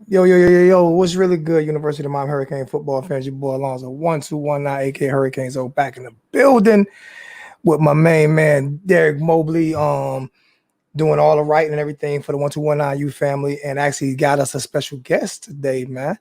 Yo. What's really good, University of Miami Hurricane football fans? Your boy Alonzo, 1219, AK Hurricanes, back in the building with my main man, Derek Mobley, doing all the writing and everything for the 1219U family, and actually got us a special guest today, man.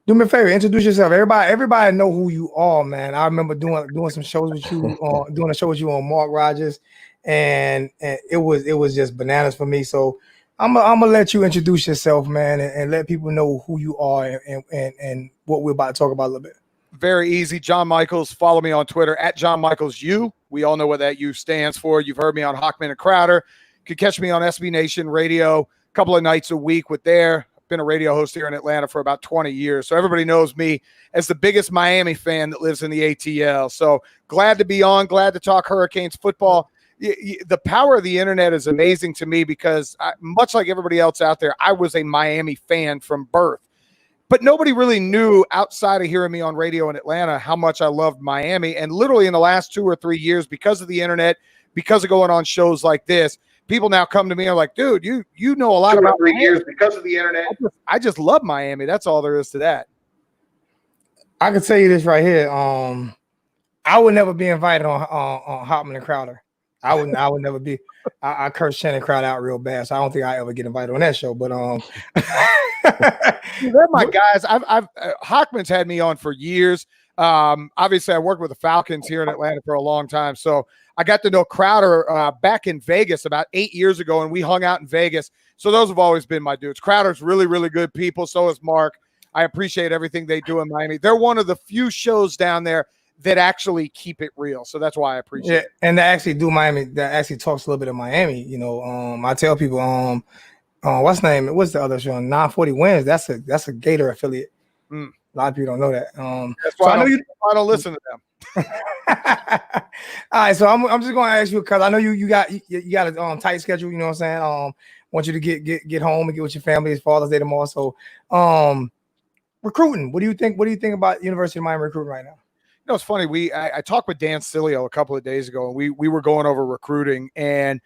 Do me a favor, introduce yourself. Everybody know who you are, man. I remember doing some shows with you, doing a show with you on Mark Rogers, and it was just bananas for me. So I'm gonna let you introduce yourself, man, and let people know who you are and what we're about to talk about a little bit. Very easy. John Michales. Follow me on Twitter at John Michales U. We all know what that U stands for. You've heard me on Hockman and Crowder. You can catch me on SB Nation Radio a couple of nights a week with there. Been a radio host here in Atlanta for about 20 years. So everybody knows me as the biggest Miami fan that lives in the ATL. So glad to be on, glad to talk Hurricanes football. The power of the internet is amazing to me because much like everybody else out there, I was a Miami fan from birth. But nobody really knew outside of hearing me on radio in Atlanta how much I loved Miami. And literally in the last 2 or 3 years, because of the internet, because of going on shows like this, people now come to me and are like, dude, you know a lot about 3 years because of the internet. I just love Miami. That's all there is to that. I can tell you this right here. I would never be invited on Hockman and Crowder. I would never be. I cursed Shannon Crowder out real bad, so I don't think I ever get invited on that show. But they're my guys. Hockman's had me on for years. Obviously, I worked with the Falcons here in Atlanta for a long time, so I got to know Crowder back in Vegas about 8 years ago, and we hung out in Vegas. So those have always been my dudes. Crowder's really, really good people. So is Mark. I appreciate everything they do in Miami. They're one of the few shows down there that actually keep it real. So that's why I appreciate it. And they actually do Miami. That actually talks a little bit of Miami. You know, I tell people, what's the name? What's the other show? 940 Wins. That's a Gator affiliate. A lot of people don't know that. That's why I don't listen to them. All right, so I'm just going to ask you because I know you got a tight schedule. You know what I'm saying? Want you to get home and get with your family. It's Father's Day tomorrow. So, recruiting. What do you think? What do you think about University of Miami recruiting right now? You know, it's funny. I talked with Dan Cilio a couple of days ago, and we were going over recruiting. And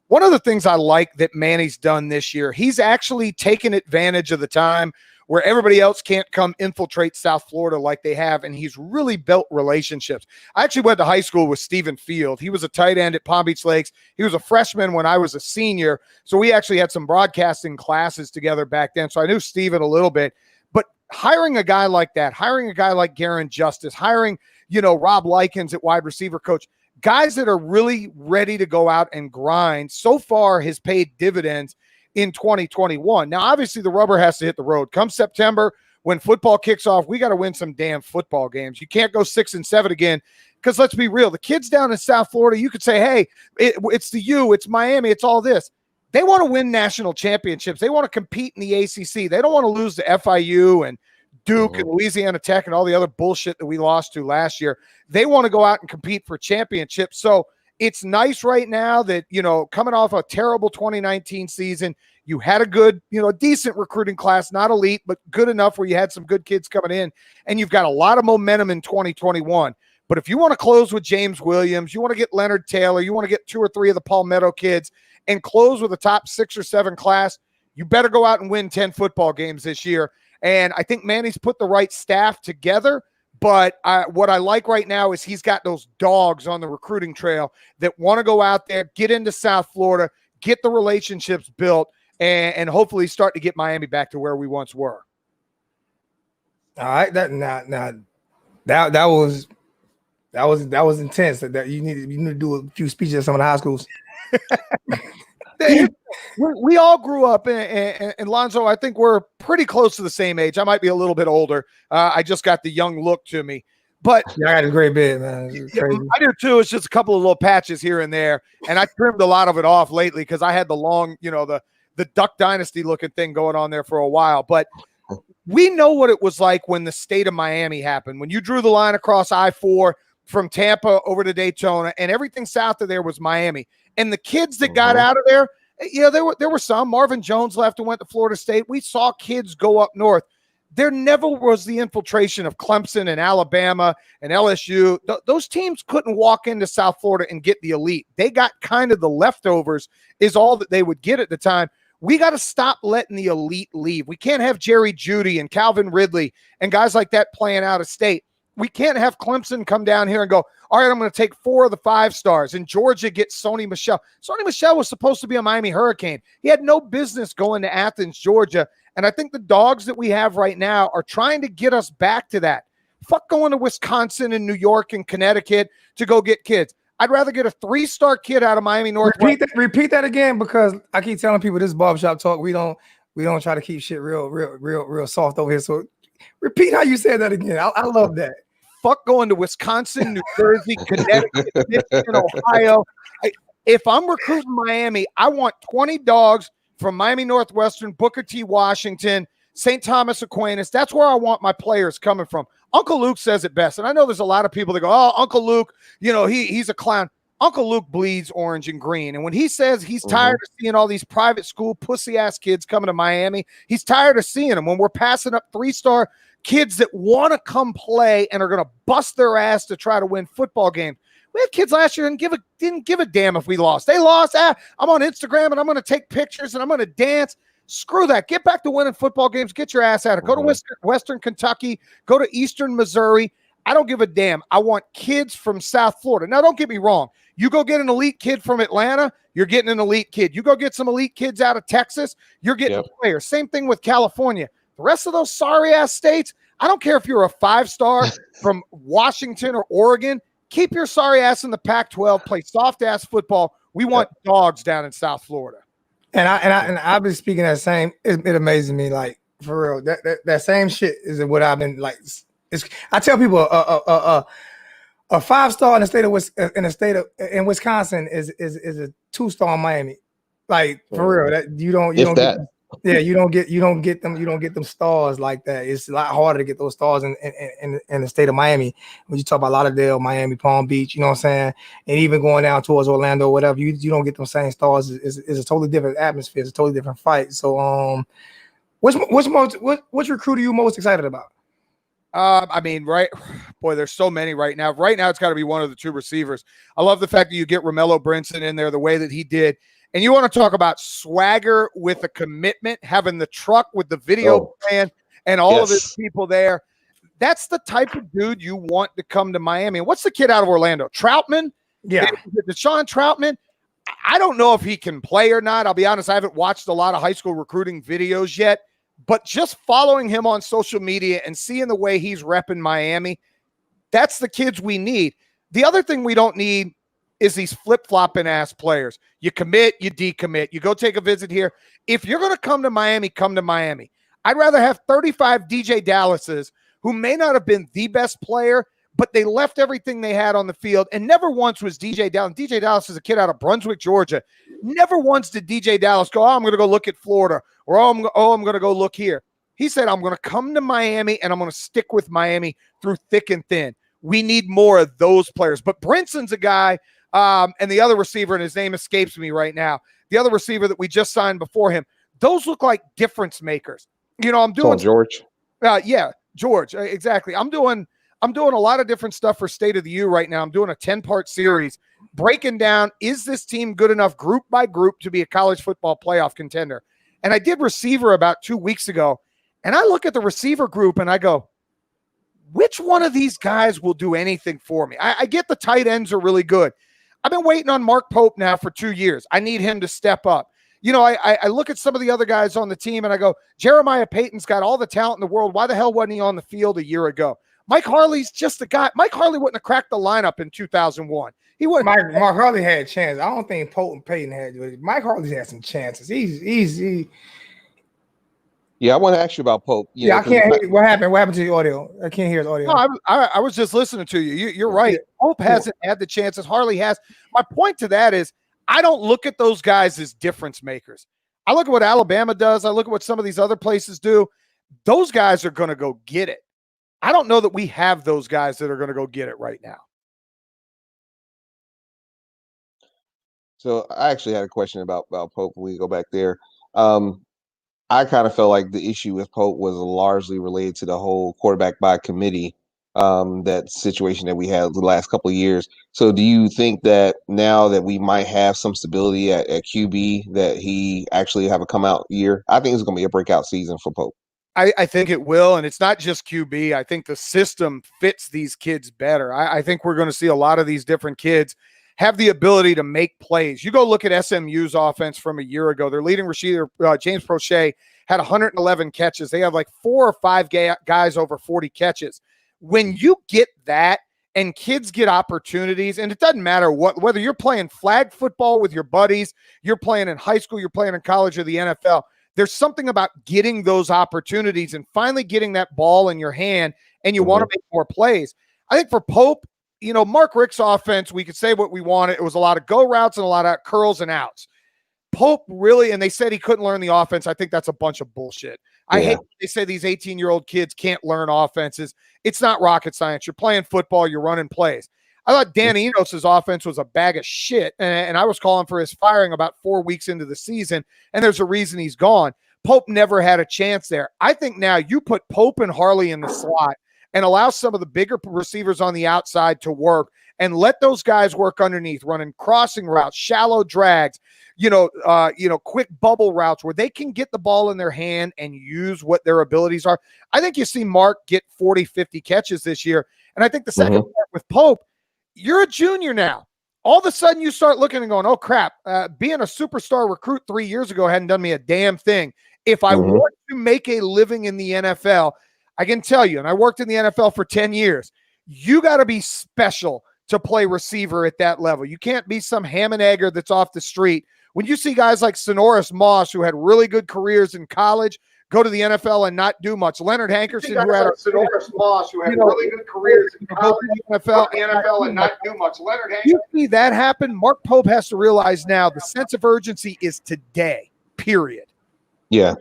one of the things I like that Manny's done this year, he's actually taken advantage of the time where everybody else can't come infiltrate South Florida like they have, and he's really built relationships. I actually went to high school with Stephen Field. He was a tight end at Palm Beach Lakes. He was a freshman when I was a senior, so we actually had some broadcasting classes together back then, so I knew Stephen a little bit. But hiring a guy like that, hiring a guy like Garen Justice, hiring, Rob Likens at wide receiver coach, guys that are really ready to go out and grind, so far has paid dividends in 2021. Now, obviously, the rubber has to hit the road. Come September, when football kicks off, we got to win some damn football games. You can't go 6-7 again because let's be real. The kids down in South Florida, you could say, hey, it's the U, it's Miami, it's all this. They want to win national championships. They want to compete in the ACC. They don't want to lose to FIU and Duke and Louisiana Tech and all the other bullshit that we lost to last year. They want to go out and compete for championships. So it's nice right now that, coming off a terrible 2019 season, you had a good, decent recruiting class, not elite, but good enough where you had some good kids coming in, and you've got a lot of momentum in 2021. But if you want to close with James Williams, you want to get Leonard Taylor, you want to get 2 or 3 of the Palmetto kids and close with a top 6 or 7 class, you better go out and win 10 football games this year. And I think Manny's put the right staff together. But what I like right now is he's got those dogs on the recruiting trail that want to go out there, get into South Florida, get the relationships built, and hopefully start to get Miami back to where we once were. All right, that was intense. That you need to do a few speeches at some of the high schools. We all grew up, and Lonzo, I think we're pretty close to the same age. I might be a little bit older. I just got the young look to me. But I got a great bit, man. I do too. It's just a couple of little patches here and there, and I trimmed a lot of it off lately because I had the long, the Duck Dynasty looking thing going on there for a while. But we know what it was like when the state of Miami happened. When you drew the line across I-4 from Tampa over to Daytona, and everything south of there was Miami. And the kids that got out of there, there were some. Marvin Jones left and went to Florida State. We saw kids go up north. There never was the infiltration of Clemson and Alabama and LSU. Those teams couldn't walk into South Florida and get the elite. They got kind of the leftovers is all that they would get at the time. We got to stop letting the elite leave. We can't have Jerry Jeudy and Calvin Ridley and guys like that playing out of state. We can't have Clemson come down here and go, all right, I'm going to take 4 of the 5 stars. And Georgia gets Sony Michel. Sony Michel was supposed to be a Miami Hurricane. He had no business going to Athens, Georgia. And I think the dogs that we have right now are trying to get us back to that. Fuck going to Wisconsin and New York and Connecticut to go get kids. I'd rather get a 3-star kid out of Miami Northwest. Repeat that again, because I keep telling people this barbershop talk. We don't try to keep shit real soft over here. So repeat how you said that again. I love that. Fuck going to Wisconsin, New Jersey, Connecticut, Michigan, Ohio. If I'm recruiting Miami, I want 20 dogs from Miami Northwestern, Booker T. Washington, St. Thomas Aquinas. That's where I want my players coming from. Uncle Luke says it best. And I know there's a lot of people that go, oh, Uncle Luke, he's a clown. Uncle Luke bleeds orange and green. And when he says he's tired of seeing all these private school pussy-ass kids coming to Miami, he's tired of seeing them. When we're passing up 3-star kids that want to come play and are going to bust their ass to try to win football games. We had kids last year and didn't give a damn if we lost. They lost. I'm on Instagram and I'm going to take pictures and I'm going to dance. Screw that. Get back to winning football games. Get your ass out of it. Go to Western Kentucky. Go to Eastern Missouri. I don't give a damn. I want kids from South Florida. Now, don't get me wrong. You go get an elite kid from Atlanta, you're getting an elite kid. You go get some elite kids out of Texas, you're getting a player. Same thing with California. The rest of those sorry-ass states, I don't care if you're a 5-star from Washington or Oregon. Keep your sorry ass in the Pac-12. Play soft-ass football. We want dogs down in South Florida. And I've been speaking that same. It amazes me, like, for real. That same shit is what I've been like. I tell people a 5-star in Wisconsin is a 2-star in Miami. Like, for real, that you don't get them stars like that. It's a lot harder to get those stars in the state of Miami. When you talk about Lauderdale, Miami, Palm Beach, you know what I'm saying, and even going down towards Orlando or whatever, you don't get them same stars. It's a totally different atmosphere. It's a totally different fight. So which recruit are you most excited about? I mean, boy, there's so many right now. Right now, it's got to be one of the 2 receivers. I love the fact that you get Romello Brinson in there the way that he did. And you want to talk about swagger with a commitment, having the truck with the video plan and all of his people there. That's the type of dude you want to come to Miami. And what's the kid out of Orlando? Troutman? Yeah. Deshaun Troutman? I don't know if he can play or not. I'll be honest, I haven't watched a lot of high school recruiting videos yet. But just following him on social media and seeing the way he's repping Miami, that's the kids we need. The other thing we don't need is these flip-flopping ass players. You commit, you decommit. You go take a visit here. If you're going to come to Miami, come to Miami. I'd rather have 35 DJ Dallases who may not have been the best player, but they left everything they had on the field, and never once was DJ Dallas. DJ Dallas is a kid out of Brunswick, Georgia. Never once did DJ Dallas go, I'm going to go look at Florida, or I'm going to go look here. He said, I'm going to come to Miami, and I'm going to stick with Miami through thick and thin. We need more of those players. But Brinson's a guy, and the other receiver, and his name escapes me right now, the other receiver that we just signed before him, those look like difference makers. You know, I'm doing George. George, exactly. I'm doing a lot of different stuff for State of the U right now. I'm doing a 10-part series breaking down, is this team good enough group by group to be a college football playoff contender? And I did receiver about 2 weeks ago, and I look at the receiver group and I go, which one of these guys will do anything for me? I get the tight ends are really good. I've been waiting on Mark Pope now for 2 years. I need him to step up. You know, I look at some of the other guys on the team and I go, Jeremiah Payton's got all the talent in the world. Why the hell wasn't he on the field a year ago? Mike Harley's just a guy. Mike Harley wouldn't have cracked the lineup in 2001. He wouldn't. Mark Harley had a chance. I don't think Pope and Payton had. Mike Harley had some chances. He. Yeah, I want to ask you about Pope. I can't hear. What happened? What happened to the audio? I can't hear his audio. No, I was just listening to you. You're right. Pope hasn't had the chances. Harley has. My point to that is I don't look at those guys as difference makers. I look at what Alabama does. I look at what some of these other places do. Those guys are going to go get it. I don't know that we have those guys that are going to go get it right now. So I actually had a question about Pope when we go back there. I kind of felt like the issue with Pope was largely related to the whole quarterback by committee that situation that we had the last couple of years. So do you think that now that we might have some stability at QB, that he actually have a come out year? I think it's going to be a breakout season for Pope. I think it will, and it's not just QB. I think the system fits these kids better. I think we're going to see a lot of these different kids have the ability to make plays. You go look at SMU's offense from a year ago. Their leading receiver, James Prochet, had 111 catches. They have like 4 or 5 guys over 40 catches. When you get that and kids get opportunities, and it doesn't matter whether you're playing flag football with your buddies, you're playing in high school, you're playing in college or the NFL, there's something about getting those opportunities and finally getting that ball in your hand, and you want to make more plays. I think for Pope, Mark Richt's offense, we could say what we wanted. It was a lot of go routes and a lot of curls and outs. Pope really, and they said he couldn't learn the offense. I think that's a bunch of bullshit. I hate when they say these 18-year-old kids can't learn offenses. It's not rocket science. You're playing football. You're running plays. I thought Dan Enos' offense was a bag of shit, and I was calling for his firing about 4 weeks into the season, and there's a reason he's gone. Pope never had a chance there. I think now you put Pope and Harley in the slot and allow some of the bigger receivers on the outside to work and let those guys work underneath, running crossing routes, shallow drags, quick bubble routes where they can get the ball in their hand and use what their abilities are. I think you see Mark get 40, 50 catches this year. And I think the second part with Pope, you're a junior now. All of a sudden you start looking and going, oh, crap, being a superstar recruit 3 years ago hadn't done me a damn thing. If I want to make a living in the NFL, I can tell you, and I worked in the NFL for 10 years, you got to be special to play receiver at that level. You can't be some ham and egger that's off the street. When you see guys like Sonoris Moss, who had really good careers in college, go to the NFL and not do much. Leonard Hankerson, who had Sonoris Moss, who had really good careers in college, NFL and not do much. Leonard Hankerson. You see that happen. Mark Pope has to realize now the sense of urgency is today, period. Yeah.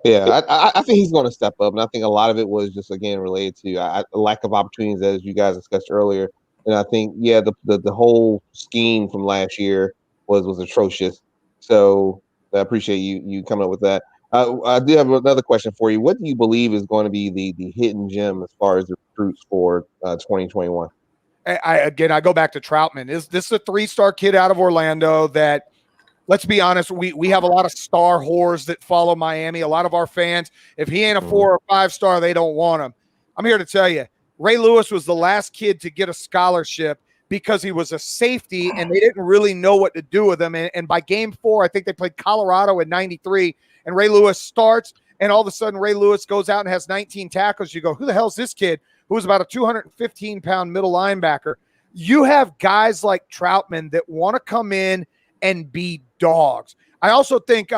I think he's going to step up, and I think a lot of it was just, again, related to a lack of opportunities, as you guys discussed earlier. And I think, the whole scheme from last year was atrocious. So I appreciate you coming up with that. I do have another question for you. What do you believe is going to be the hidden gem as far as the recruits for 2021? I go back to Troutman. This is a 3-star kid out of Orlando that, let's be honest, we have a lot of star whores that follow Miami. A lot of our fans, if he ain't a 4 or 5-star, they don't want him. I'm here to tell you, Ray Lewis was the last kid to get a scholarship because he was a safety and they didn't really know what to do with him. And by game 4, I think they played Colorado in '93, and Ray Lewis starts, and all of a sudden Ray Lewis goes out and has 19 tackles. You go, who the hell's this kid who was about a 215-pound middle linebacker? You have guys like Troutman that want to come in and be dogs. I also think,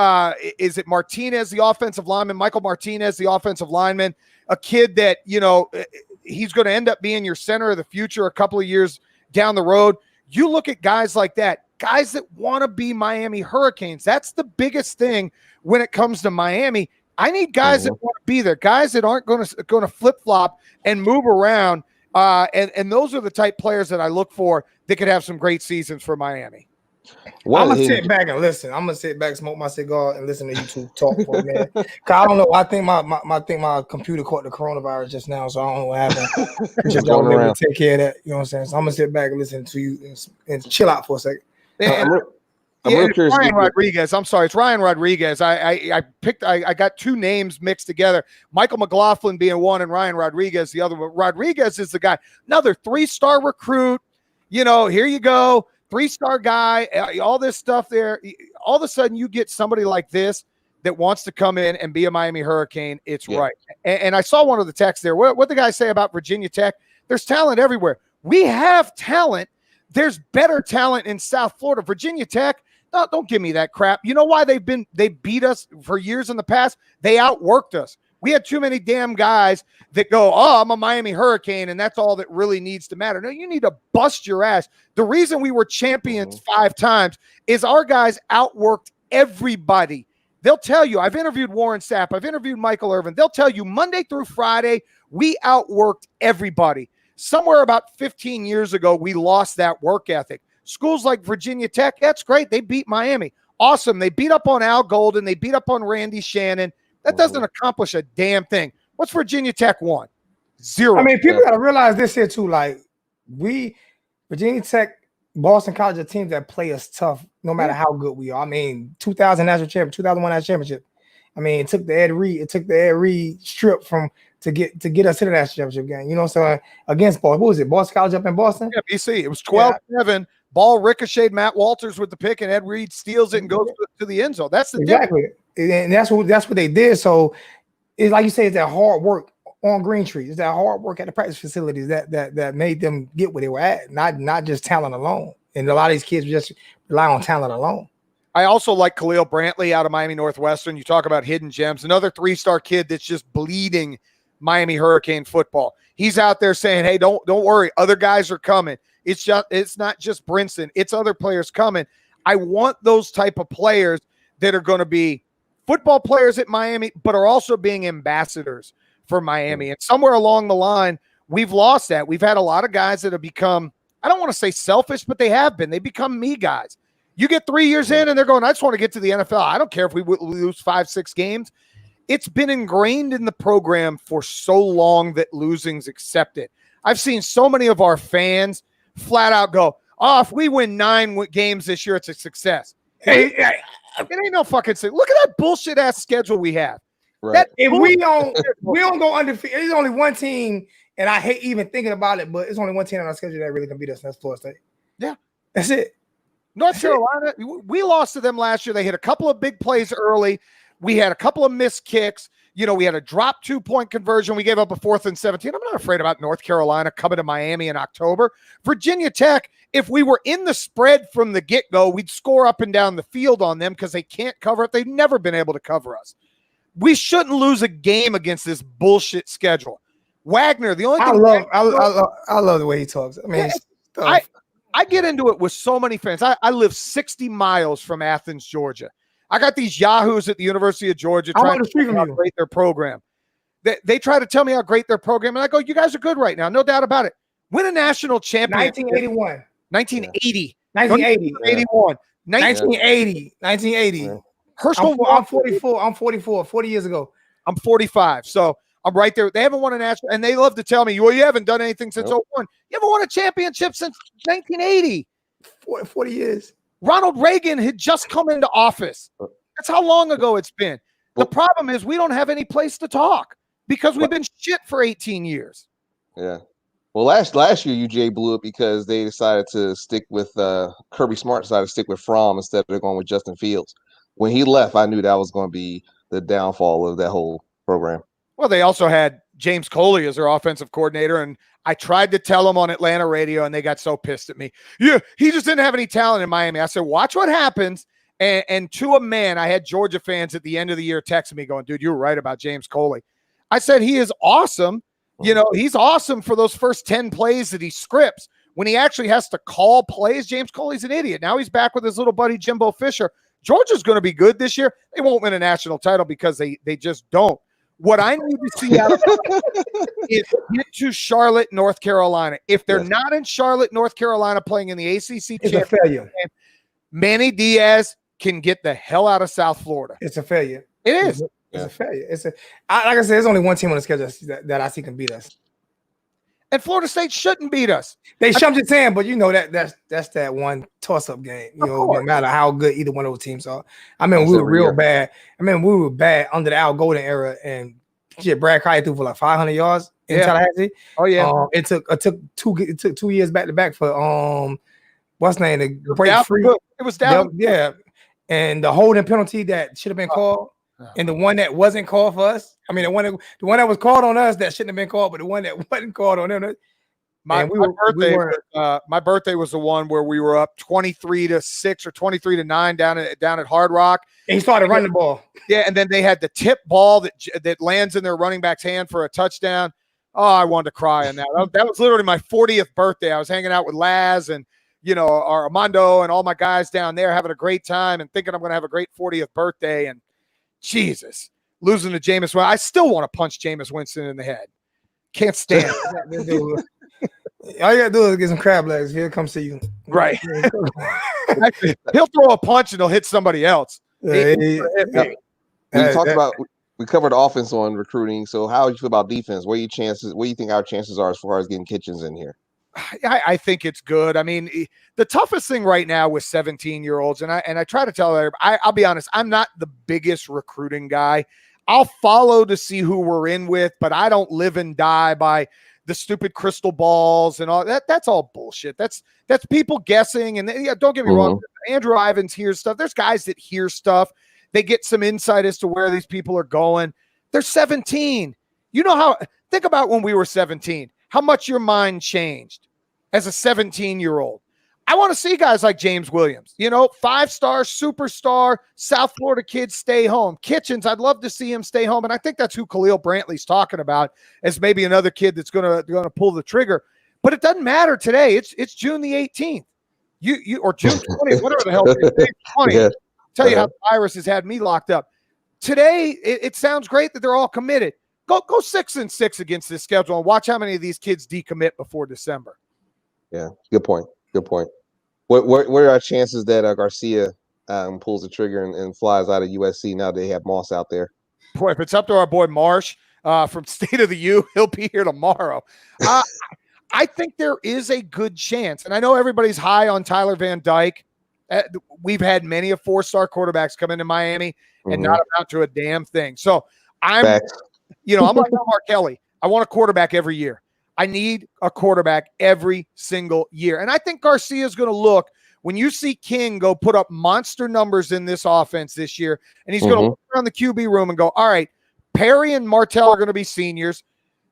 is it Martinez, the offensive lineman, Michael Martinez, the offensive lineman, a kid that, he's going to end up being your center of the future a couple of years down the road. You look at guys like that, guys that want to be Miami Hurricanes. That's the biggest thing when it comes to Miami. I need guys that want to be there, guys that aren't going to flip-flop and move around. And those are the type players that I look for that could have some great seasons for Miami. I'm gonna sit back and listen. I'm gonna sit back, smoke my cigar, and listen to you two talk for a minute. Cause I don't know. I think my computer caught the coronavirus just now, so I don't know what happened. Just don't able to take care of that. You know what I'm saying? So I'm gonna sit back and listen to you and chill out for a second. I'm real curious. Ryan Rodriguez. I'm sorry, it's Ryan Rodriguez. I got 2 names mixed together. Michael McLaughlin being one, and Ryan Rodriguez the other. But Rodriguez is the guy. Another 3-star recruit. Here you go. 3-star guy, all this stuff there. All of a sudden, you get somebody like this that wants to come in and be a Miami Hurricane. It's right. And I saw one of the texts there. What the guy say about Virginia Tech? There's talent everywhere. We have talent. There's better talent in South Florida. Virginia Tech, no, don't give me that crap. You know why they beat us for years in the past? They outworked us. We had too many damn guys that go, oh, I'm a Miami Hurricane, and that's all that really needs to matter. No, you need to bust your ass. The reason we were champions 5 times is our guys outworked everybody. They'll tell you, I've interviewed Warren Sapp, I've interviewed Michael Irvin. They'll tell you Monday through Friday, we outworked everybody. Somewhere about 15 years ago, we lost that work ethic. Schools like Virginia Tech, that's great. They beat Miami. Awesome. They beat up on Al Golden. They beat up on Randy Shannon. That doesn't accomplish a damn thing. What's Virginia Tech won? Zero. I mean, people got to realize this here too. Like Virginia Tech, Boston College are teams that play us tough, no matter how good we are. I mean, 2000 national championship, 2001 national championship. I mean, it took the Ed Reed strip to get us to the national championship game. You know, so against Boston, what was it? Boston College up in Boston? Yeah, BC. It was 12-7. Ball ricocheted Matt Walters with the pick, and Ed Reed steals it and goes to the end zone. That's the difference. And that's what they did. So it's like you say, it's that hard work on Green Tree. It's that hard work at the practice facilities that made them get where they were at, not just talent alone. And a lot of these kids just rely on talent alone. I also like Khalil Brantley out of Miami Northwestern. You talk about hidden gems. Another 3-star kid that's just bleeding Miami Hurricane football. He's out there saying, hey, don't worry. Other guys are coming. It's not just Brinson. It's other players coming. I want those type of players that are going to be football players at Miami, but are also being ambassadors for Miami. And somewhere along the line, we've lost that. We've had a lot of guys that have become, I don't want to say selfish, but they have been. They become me guys. You get 3 years in and they're going, I just want to get to the NFL. I don't care if we lose 5-6 games. It's been ingrained in the program for so long that losing's accepted. I've seen so many of our fans flat out go, oh, if we win 9 games this year, it's a success. Hey, it ain't no fucking thing. Look at that bullshit ass schedule we have. Right. If we don't go undefeated, there's only one team, and I hate even thinking about it, but it's only one team on our schedule that really can beat us, and that's Florida State. Yeah. That's it. North Carolina, we lost to them last year. They hit a couple of big plays early. We had a couple of missed kicks. You know, we had a drop 2-point conversion. We gave up a 4th and 17. I'm not afraid about North Carolina coming to Miami in October. Virginia Tech, if we were in the spread from the get-go, we'd score up and down the field on them because they can't cover it. They've never been able to cover us. We shouldn't lose a game against this bullshit schedule. Wagner, the only thing I love the way he talks. I mean, I get into it with so many fans. I live 60 miles from Athens, Georgia. I got these yahoos at the University of Georgia trying to tell me how great their program. They try to tell me how great their program, and I go, you guys are good right now, no doubt about it. Win a national championship. 1981. 1980. 1980. 81. 1980. Herschel, I'm 44. I'm 44. 40 years ago. I'm 45. So I'm right there. They haven't won a national, and they love to tell me, well, you haven't done anything since 01. You haven't won a championship since 1980. 40 years. Ronald Reagan had just come into office. That's how long ago it's been. The problem is we don't have any place to talk because we've been shit for 18 years. Yeah. Well, last year UJ blew it because they decided to stick with Kirby Smart decided to stick with Fromm instead of going with Justin Fields. When he left, I knew that was going to be the downfall of that whole program. Well, they also had James Coley as their offensive coordinator, and I tried to tell them on Atlanta radio, and they got so pissed at me. Yeah, he just didn't have any talent in Miami. I said, watch what happens. And to a man, I had Georgia fans at the end of the year texting me going, dude, you were right about James Coley. I said, he is awesome. You know, he's awesome for those first 10 plays that he scripts. When he actually has to call plays, James Coley's an idiot. Now he's back with his little buddy, Jimbo Fisher. Georgia's going to be good this year. They won't win a national title because they just don't. What I need to see out of them is get to Charlotte, North Carolina. If they're not in Charlotte, North Carolina playing in the ACC it's a failure. Manny Diaz can get the hell out of South Florida. It's a failure. It is. It's a failure. Like I said, there's only one team on the schedule that I see can beat us. And Florida State shouldn't beat us. I'm just saying, but you know that's that one toss-up game. You know, no matter how good either one of those teams are. I mean, we were real bad. I mean, we were bad under the Al Golden era, and Brad Kyle threw for like 500 yards in Tallahassee. Oh yeah. It took 2 years back to back for what's the name to break free. It was down. Yeah, and the holding penalty that should have been called. And the one that wasn't called for us, I mean, the one that was called on us that shouldn't have been called, but the one that wasn't called on them. My birthday was the one where we were up 23-6 or 23-9 down at Hard Rock. And he started running the ball. Yeah, and then they had the tip ball that lands in their running back's hand for a touchdown. Oh, I wanted to cry on that. That was literally my 40th birthday. I was hanging out with Laz and Armando and all my guys down there having a great time and thinking I'm going to have a great 40th birthday. And Jesus, losing to Jameis. I still want to punch Jameis Winston in the head. Can't stand it. All you gotta do is get some crab legs. He'll come see you. Right. He'll throw a punch and he'll hit somebody else. When you talk we covered offense on recruiting. So how do you feel about defense? What do you think our chances are as far as getting Kitchens in here? I think it's good. I mean, the toughest thing right now with 17-year-olds, and I try to tell everybody, I'll be honest, I'm not the biggest recruiting guy. I'll follow to see who we're in with, but I don't live and die by the stupid crystal balls and all that. That's all bullshit. That's people guessing. And don't get me wrong, Andrew Ivins hears stuff. There's guys that hear stuff. They get some insight as to where these people are going. They're 17. You know think about when we were 17, how much your mind changed as a 17-year-old. I want to see guys like James Williams, 5-star, superstar, South Florida kid, stay home. Kitchens, I'd love to see him stay home. And I think that's who Khalil Brantley's talking about as maybe another kid that's going to pull the trigger. But it doesn't matter today. It's June the 18th. You or June 20th, whatever the hell. 20th. Yeah. Tell you how the virus has had me locked up. Today, it sounds great that thare all committed. Go 6-6 against this schedule and watch how many of these kids decommit before December. Yeah, good point. What are our chances that Garcia pulls the trigger and flies out of USC now they have Moss out there? Boy, if it's up to our boy Marsh from State of the U, he'll be here tomorrow. I think there is a good chance, and I know everybody's high on Tyler Van Dyke. We've had many of 4-star quarterbacks come into Miami and not amount to a damn thing. So I'm like Mark Kelly. I want a quarterback every year. I need a quarterback every single year. And I think Garcia is going to look, when you see King go put up monster numbers in this offense this year, and he's going to look around the QB room and go, all right, Perry and Martell are going to be seniors.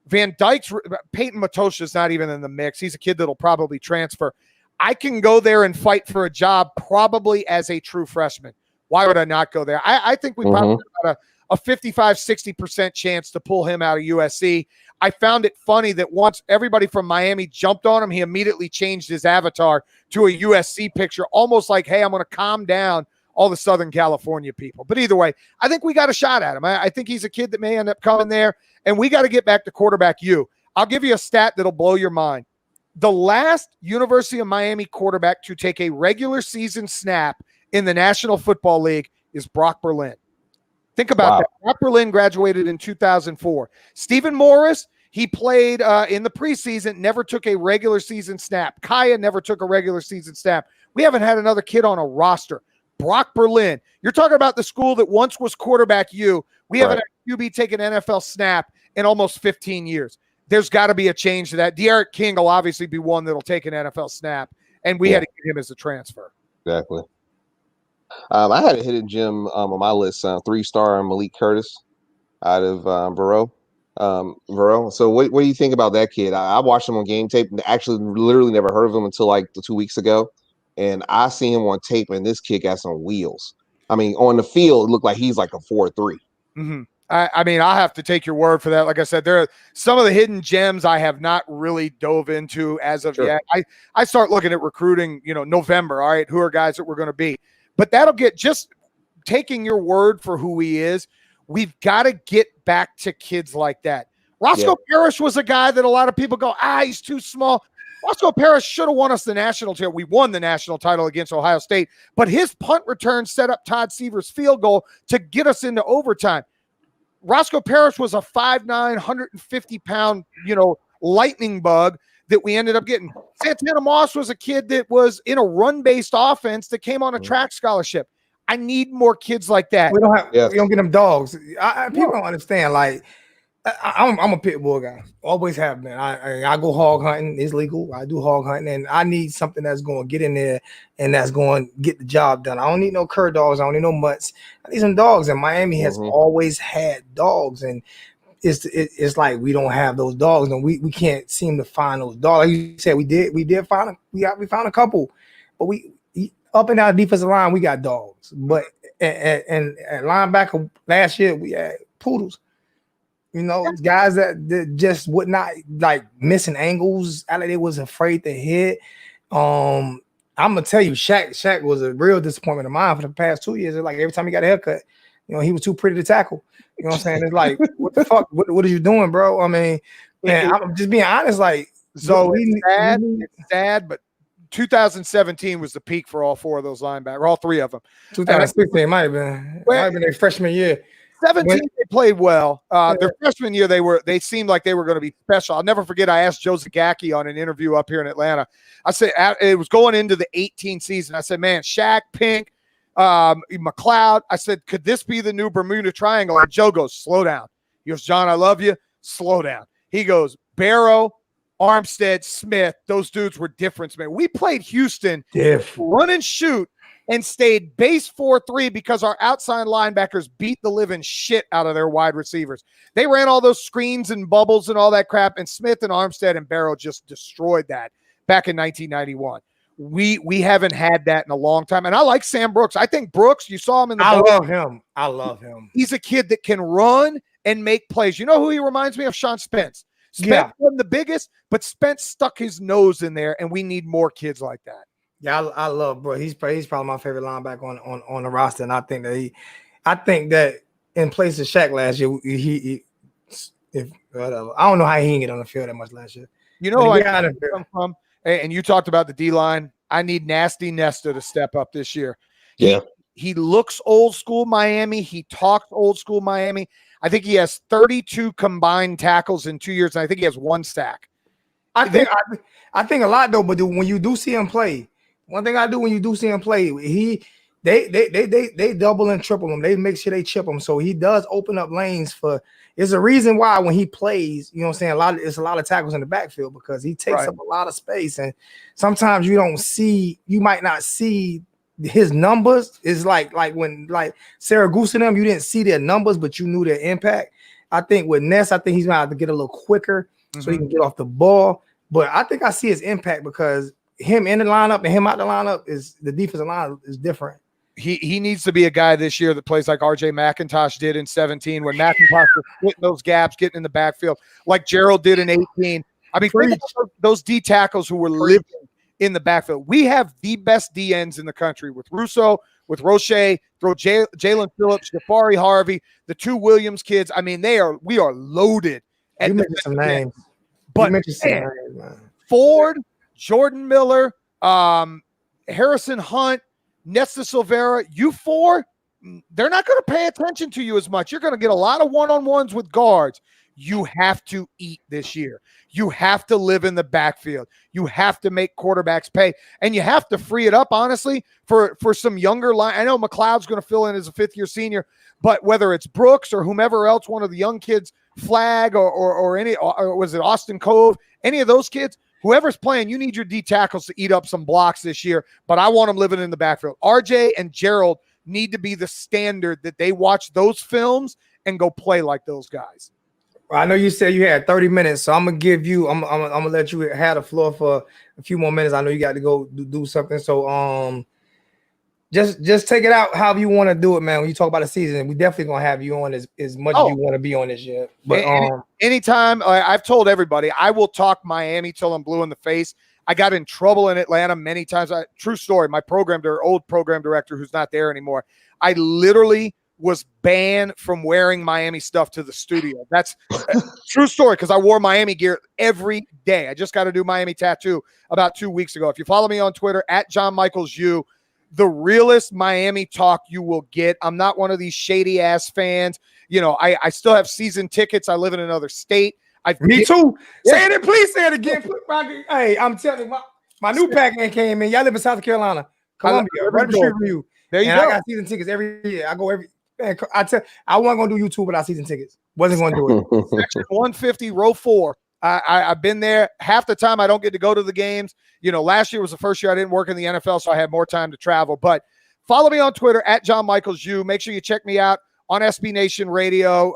Van Dyke's, Peyton Matosha's not even in the mix. He's a kid that'll probably transfer. I can go there and fight for a job probably as a true freshman. Why would I not go there? I think we probably got a 55-60% chance to pull him out of USC. I found it funny that once everybody from Miami jumped on him, he immediately changed his avatar to a USC picture, almost like, hey, I'm going to calm down all the Southern California people. But either way, I think we got a shot at him. I think he's a kid that may end up coming there, and we got to get back to quarterback U. I'll give you a stat that'll blow your mind. The last University of Miami quarterback to take a regular season snap in the National Football League is Brock Berlin. Think about that. Brock Berlin graduated in 2004. Stephen Morris, he played in the preseason, never took a regular season snap. Kaya never took a regular season snap. We haven't had another kid on a roster. Brock Berlin. You're talking about the school that once was quarterback U. We haven't had QB take an NFL snap in almost 15 years. There's got to be a change to that. De'Aaron King will obviously be one that'll take an NFL snap, and we had to get him as a transfer. Exactly. I had a hidden gem on my list, 3-star Malik Curtis out of Vero. So what do you think about that kid? I watched him on game tape and actually literally never heard of him until like 2 weeks ago. And I see him on tape, and this kid got some wheels. I mean, on the field, it looked like he's like a 4.3. I mean, I'll have to take your word for that. Like I said, there are some of the hidden gems I have not really dove into as of yet. I start looking at recruiting, November. All right, who are guys that we're going to be? But that'll get, just taking your word for who he is, we've got to get back to kids like that. Roscoe Parrish was a guy that a lot of people go, he's too small. Roscoe Parrish should have won us the national title. We won the national title against Ohio State, but his punt return set up Todd Seaver's field goal to get us into overtime. Roscoe Parrish was a 5'9", 150-pound, lightning bug that we ended up getting. Santana Moss was a kid that was in a run-based offense that came on a track scholarship. I need more kids like that. We don't get them dogs. People don't understand. Like, I'm a pit bull guy. Always have been. I go hog hunting. It's legal. I do hog hunting, and I need something that's going to get in there and that's going to get the job done. I don't need no cur dogs. I don't need no mutts. I need some dogs. And Miami has always had dogs, and it's like we don't have those dogs, and we can't seem to find those dogs. Like you said, we found a couple, but we up and down the defensive line we got dogs. But at linebacker last year we had poodles. Guys that just would not, like, missing angles. They was afraid to hit. I'm gonna tell you, Shaq was a real disappointment of mine for the past 2 years. It's like every time he got a haircut, he was too pretty to tackle. You know what I'm saying? It's like, what the fuck? What are you doing, bro? I mean, man, I'm just being honest. Like, so it's sad, but 2017 was the peak for all 4 of those linebackers, all 3 of them. 2016 might have been their freshman year. 17, they played well. Their freshman year, they seemed like they were going to be special. I'll never forget. I asked Joe Zagacki on an interview up here in Atlanta. I said it was going into the 18 season. I said, man, Shaq, Pink, McLeod. I said, could this be the new Bermuda Triangle? And Joe goes, slow down. He goes, Jhon, I love you. Slow down. He goes, Barrow, Armstead, Smith. Those dudes were difference, man. We played Houston, run and shoot, and stayed base 4-3 because our outside linebackers beat the living shit out of their wide receivers. They ran all those screens and bubbles and all that crap, and Smith and Armstead and Barrow just destroyed that back in 1991. We haven't had that in a long time. And I like Sam Brooks. I think Brooks, you saw him in the I love him. He's a kid that can run and make plays. You know who he reminds me of? Sean Spence. Spence wasn't the biggest, but Spence stuck his nose in there, and we need more kids like that. Yeah, I love bro. He's probably my favorite linebacker on the roster, and I think that in place of Shaq last year, I don't know how he didn't get on the field that much last year. You know where I come from, and you talked about the D-line. I need Nasty Nesta to step up this year. Yeah, he looks old school Miami. He talks old school Miami. I think he has 32 combined tackles in 2 years, and I think he has 1 sack. I think a lot though, but when you do see him play. One thing I do when you do see him play, they double and triple him. They make sure they chip him. So he does open up lanes for. There's a reason why when he plays, you know what I'm saying, it's a lot of tackles in the backfield because he takes up a lot of space. And sometimes you might not see his numbers. Is like when Sarah Goose and them, you didn't see their numbers, but you knew their impact. I think with Ness, I think he's gonna have to get a little quicker so he can get off the ball. But I think I see his impact because him in the lineup and him out the lineup is the defensive line is different. He needs to be a guy this year that plays like RJ McIntosh did in 17 when McIntosh was splitting those gaps, getting in the backfield like Gerald did in 18. I mean, think about those D tackles who were living in the backfield. We have the best D ends in the country with Russo, with Roche, throw Jalen Phillips, Jafari Harvey, the 2 Williams kids. I mean, we are loaded. You mentioned some names. But man, Ford, Jordan Miller, Harrison Hunt, Nesta Silvera, you 4, they're not going to pay attention to you as much. You're going to get a lot of one-on-ones with guards. You have to eat this year. You have to live in the backfield. You have to make quarterbacks pay, and you have to free it up, honestly, for some younger line. I know McLeod's going to fill in as a 5th-year senior, but whether it's Brooks or whomever else, one of the young kids, Flag or was it Austin Cove, any of those kids, whoever's playing, you need your D tackles to eat up some blocks this year, but I want them living in the backfield. RJ and Gerald need to be the standard that they watch those films and go play like those guys. I know you said you had 30 minutes, so I'm gonna give you. I'm gonna let you have the floor for a few more minutes. I know you got to go do something, so just take it out however you want to do it, man. When you talk about the season, we definitely gonna have you on as much as you want to be on this year. But anytime, I've told everybody I will talk Miami till I'm blue in the face. I got in trouble in Atlanta many times. True story. My old program director, who's not there anymore, I literally was banned from wearing Miami stuff to the studio. That's a true story because I wore Miami gear every day. I just got a new Miami tattoo about 2 weeks ago. If you follow me on Twitter at John Michaels U, the realest Miami talk you will get. I'm not one of these shady ass fans. You know, I still have season tickets. I live in another state. Me too. Say it, please say it again. Hey, I'm telling you, my new pack-in came in. Y'all live in South Carolina, Columbia, right up the street from you. There you go. I go. got season tickets every year. I go every. Man, I wasn't gonna do YouTube without season tickets. Wasn't gonna do it. Section 150, row 4. I've been there. Half the time I don't get to go to the games. You know, last year was the first year I didn't work in the NFL, so I had more time to travel. But follow me on Twitter at John Michaels U. Make sure you check me out on SB Nation Radio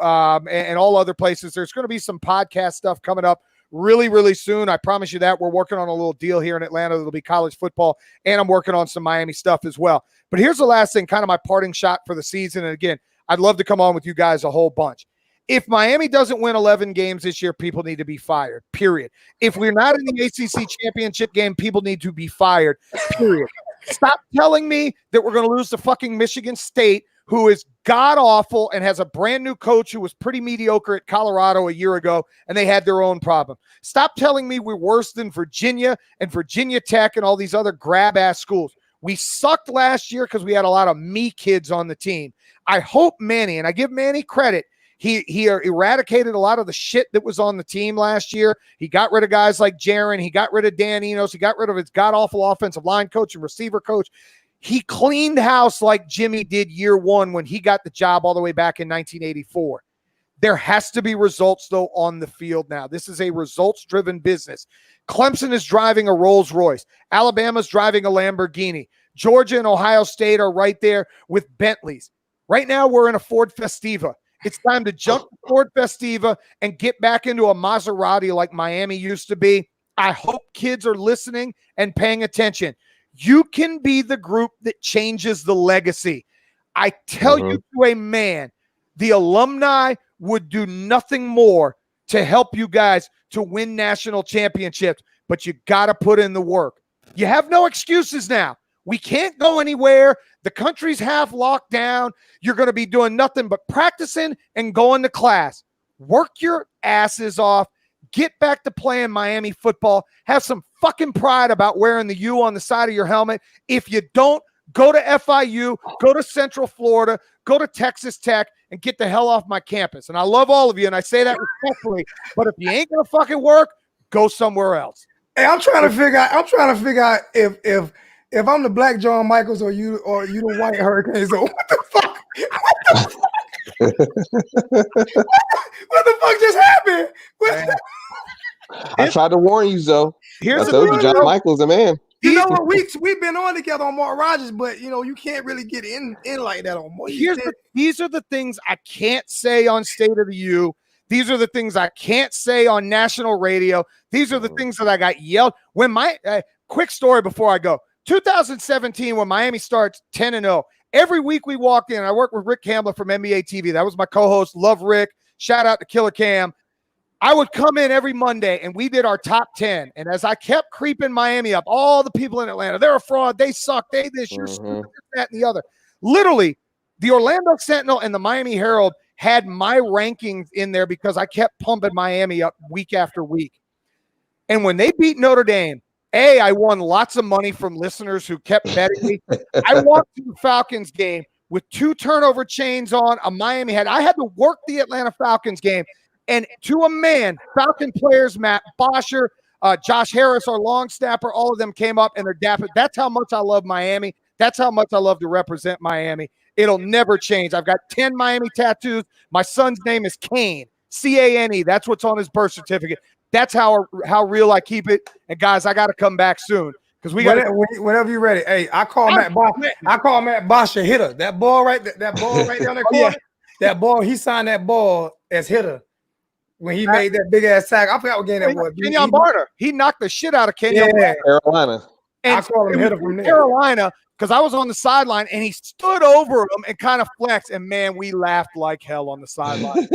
and all other places. There's going to be some podcast stuff coming up really, really soon. I promise you that. We're working on a little deal here in Atlanta. There'll be college football, and I'm working on some Miami stuff as well. But here's the last thing, kind of my parting shot for the season. And again, I'd love to come on with you guys a whole bunch. If Miami doesn't win 11 games this year, people need to be fired, period. If we're not in the ACC championship game, people need to be fired, period. Stop telling me that we're going to lose to fucking Michigan State, who is god-awful and has a brand-new coach who was pretty mediocre at Colorado a year ago, and they had their own problem. Stop telling me we're worse than Virginia and Virginia Tech and all these other grab-ass schools. We sucked last year because we had a lot of me kids on the team. I hope Manny, and I give Manny credit, he eradicated a lot of the shit that was on the team last year. He got rid of guys like Jhon. He got rid of Dan Enos. He got rid of his god-awful offensive line coach and receiver coach. He cleaned house like Jimmy did year one when he got the job all the way back in 1984. There has to be results, though, on the field now. This is a results-driven business. Clemson is driving a Rolls Royce. Alabama's driving a Lamborghini. Georgia and Ohio State are right there with Bentleys. Right now, we're in a Ford Festiva. It's time to jump to Ford Festiva and get back into a Maserati like Miami used to be. I hope kids are listening and paying attention. You can be the group that changes the legacy. I tell you to a man, the alumni would do nothing more to help you guys to win national championships, but you got to put in the work. You have no excuses now. We can't go anywhere. The country's half locked down. You're going to be doing nothing but practicing and going to class. Work your asses off. Get back to playing Miami football. Have some fucking pride about wearing the U on the side of your helmet. If you don't, go to FIU, go to Central Florida, go to Texas Tech, and get the hell off my campus. And I love all of you, and I say that respectfully. But if you ain't going to fucking work, go somewhere else. Hey, I'm trying to figure out if I'm the black John Michaels or you the white Hurricane. So what the fuck? What the fuck just happened? I tried to warn you, Zoe. I told you, John Michaels, a man. You know what? We've been on together on Mark Rogers, but you can't really get in like that on Mark. These are the things I can't say on State of the U. These are the things I can't say on national radio. These are the things that I got yelled. When my quick story before I go. 2017, when Miami starts 10-0, every week we walked in. I worked with Rick Campbell from NBA TV. That was my co-host. Love Rick. Shout out to Killer Cam. I would come in every Monday, and we did our top 10. And as I kept creeping Miami up, all the people in Atlanta, they're a fraud. They suck. They this. You're stupid, that, and the other. Literally, the Orlando Sentinel and the Miami Herald had my rankings in there because I kept pumping Miami up week after week. And when they beat Notre Dame, I won lots of money from listeners who kept betting me. I walked to the Falcons game with 2 turnover chains on a Miami head. I had to work the Atlanta Falcons game. And to a man, Falcon players, Matt Bosher, Josh Harris, our long snapper, all of them came up and they're dapping. That's how much I love Miami. That's how much I love to represent Miami. It'll never change. I've got 10 Miami tattoos. My son's name is Kane, C-A-N-E. That's what's on his birth certificate. That's how real I keep it. And guys, I got to come back soon because we got whenever you're ready. Hey, I call Matt Bosch a hitter. That ball right down the corner. That ball, he signed that ball as hitter when he made that big ass sack. I forgot what game that was. Kenyon Barner. He knocked the shit out of Kenyon Barner. Carolina. And I call him hitter from there. Carolina, because I was on the sideline and he stood over him and kind of flexed. And man, we laughed like hell on the sideline.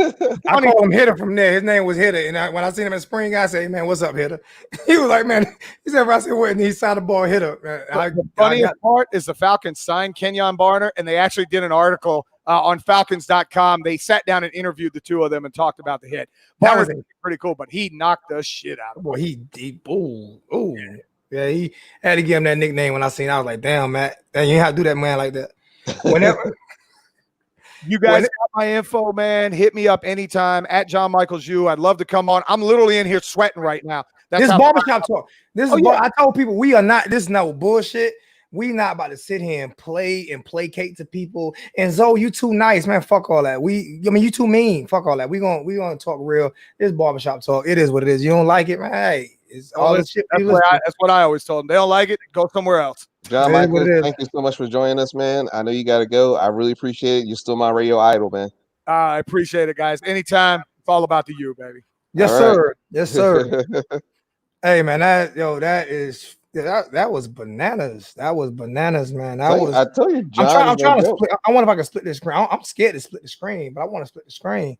I call him hitter from there. His name was Hitter. And when I seen him in spring, I said, hey, man, what's up, Hitter? He was like, man, he said, I said, what? And he signed the ball Hitter. The funniest part is the Falcons signed Kenyon Barner, and they actually did an article on Falcons.com. They sat down and interviewed the two of them and talked about the hit. Barner was pretty cool, but he knocked the shit out of him. Boy, he deep. Ooh. Yeah, he had to give him that nickname when I seen it. I was like, damn, Matt. You have to do that, man, like that. Whenever you guys got my info, man, hit me up anytime at Jhon Michaels U. I'd love to come on. I'm literally in here sweating right now. This barbershop talk. I told people we are not, this is no bullshit. We not about to sit here and play and placate to people. And Zoe, you too nice, man. Fuck all that. You too mean. Fuck all that. We gonna talk real. This barbershop talk. It is what it is. You don't like it, man. Hey, it's all this shit. That's what I always told them. They don't like it, go somewhere else. Jhon Michaels, thank you so much for joining us, man. I know you got to go. I really appreciate it. You're still my radio idol, man. I appreciate it, guys. Anytime. It's all about the you, baby. Yes, sir. Yes, sir. Hey, man, that was bananas. That was bananas, man. I told you, Jhon. I'm trying to split. I wonder if I can split this screen. I'm scared to split the screen, but I want to split the screen.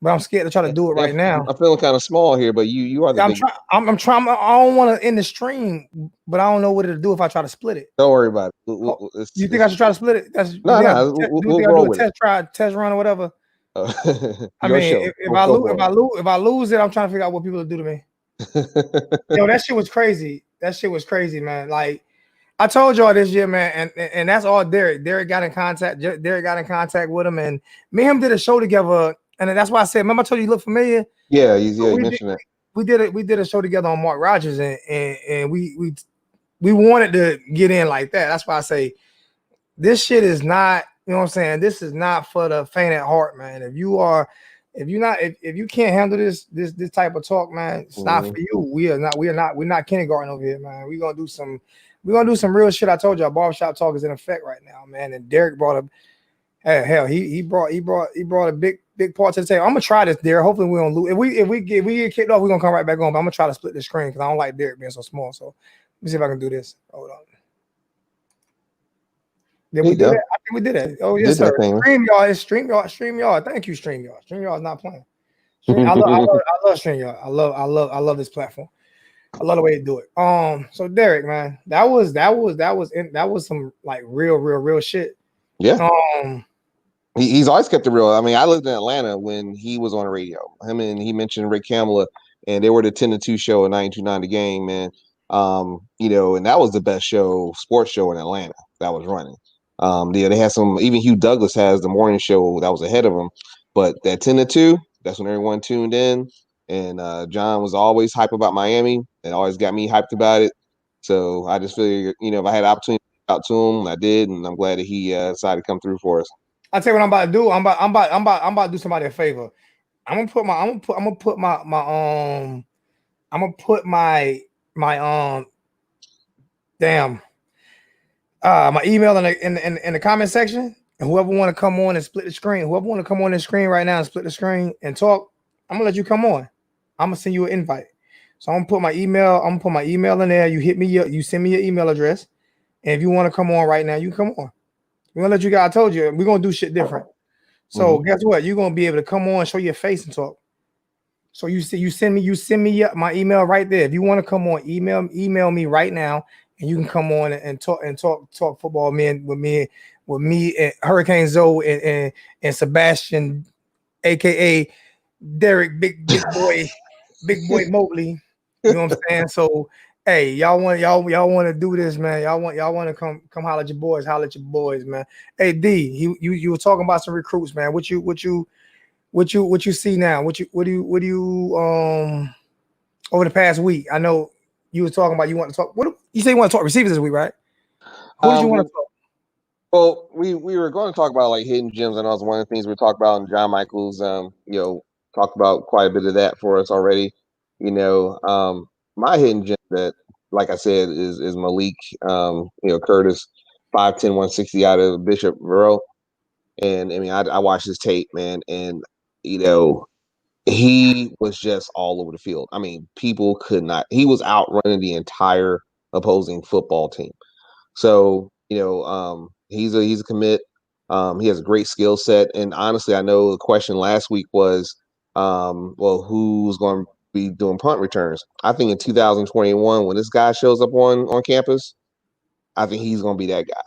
But I'm scared to try to do it right now. I'm feeling kind of small here, but you are the I'm trying. I don't want to end the stream, but I don't know what it'll do if I try to split it. Don't worry about it. You think I should try to split it? No. We'll roll with it. Test run or whatever. I mean, if I lose it, I'm trying to figure out what people will do to me. Yo, that shit was crazy. That shit was crazy, man. Like, I told y'all this year, man, and that's all Derek. Derek got in contact. Derek got in contact with him, and me and him did a show together. And that's why I said, remember I told you look familiar? Yeah, you mentioned that. We did a show together on Mark Rogers, and we wanted to get in like that. That's why I say this shit is not, you know what I'm saying? This is not for the faint at heart, man. If you can't handle this type of talk, man, it's not for you. We're not kindergarten over here, man. We're gonna do some real shit. I told y'all barbershop talk is in effect right now, man. And Derek brought a he brought a big part to the table. I'm gonna try this, Derek. Hopefully we don't lose. If we get kicked off, we're gonna come right back on. But I'm gonna try to split the screen because I don't like Derek being so small. So let me see if I can do this. Hold on. Did we do that? I think we did that. Oh yes, sir. StreamYard is StreamYard. Thank you, StreamYard. StreamYard is not playing. I love StreamYard. I love this platform. I love the way you do it. So Derek, man, that was some like real shit. Yeah. He's always kept it real. I mean, I lived in Atlanta when he was on the radio. He mentioned Rick Kamala, and they were the 10-2 show at 92.9 The Game, man. And that was the best sports show in Atlanta that was running. They had even Hugh Douglas has the morning show that was ahead of him, but that 10-2, that's when everyone tuned in. And Jhon was always hype about Miami and always got me hyped about it. So I just figured, if I had the opportunity to out to him, I did, and I'm glad that he decided to come through for us. I'll tell you what I'm about to do. I'm about to do somebody a favor. I'm gonna put my email in the comment section, and whoever want to come on and split the screen, whoever want to come on the screen right now and split the screen and talk, I'm gonna let you come on. I'm gonna send you an invite. So I'm gonna put my email in there. You hit me you send me your email address, and if you want to come on right now, you come on. We're gonna let you guys. I told you we're gonna do shit different. So guess what? You're gonna be able to come on, show your face, and talk. So you send me my email right there. If you want to come on, email me right now, and you can come on and talk football, man, with me and Hurricane Zoe and Sebastian, aka Derek, big boy Mobley. You know what I'm saying? So hey, y'all want to do this, man. Y'all want to come holler at your boys, man. Hey D, you were talking about some recruits, man. What you see now? What do you over the past week? I know you were talking about you want to talk. What you say you want to talk receivers this week, right? Who did you want to talk? Well, we were going to talk about like hidden gems, and that was one of the things we talked about. And John Michaels, talked about quite a bit of that for us already. My hidden gem that, like I said, is Malik. Curtis, 5'10", 160 out of Bishop Verot. And I mean, I watched his tape, man, and he was just all over the field. I mean, people could not. He was outrunning the entire opposing football team. So he's a commit. He has a great skill set, and honestly, I know the question last week was, who's going to be doing punt returns? I think in 2021, when this guy shows up on campus, I think he's going to be that guy.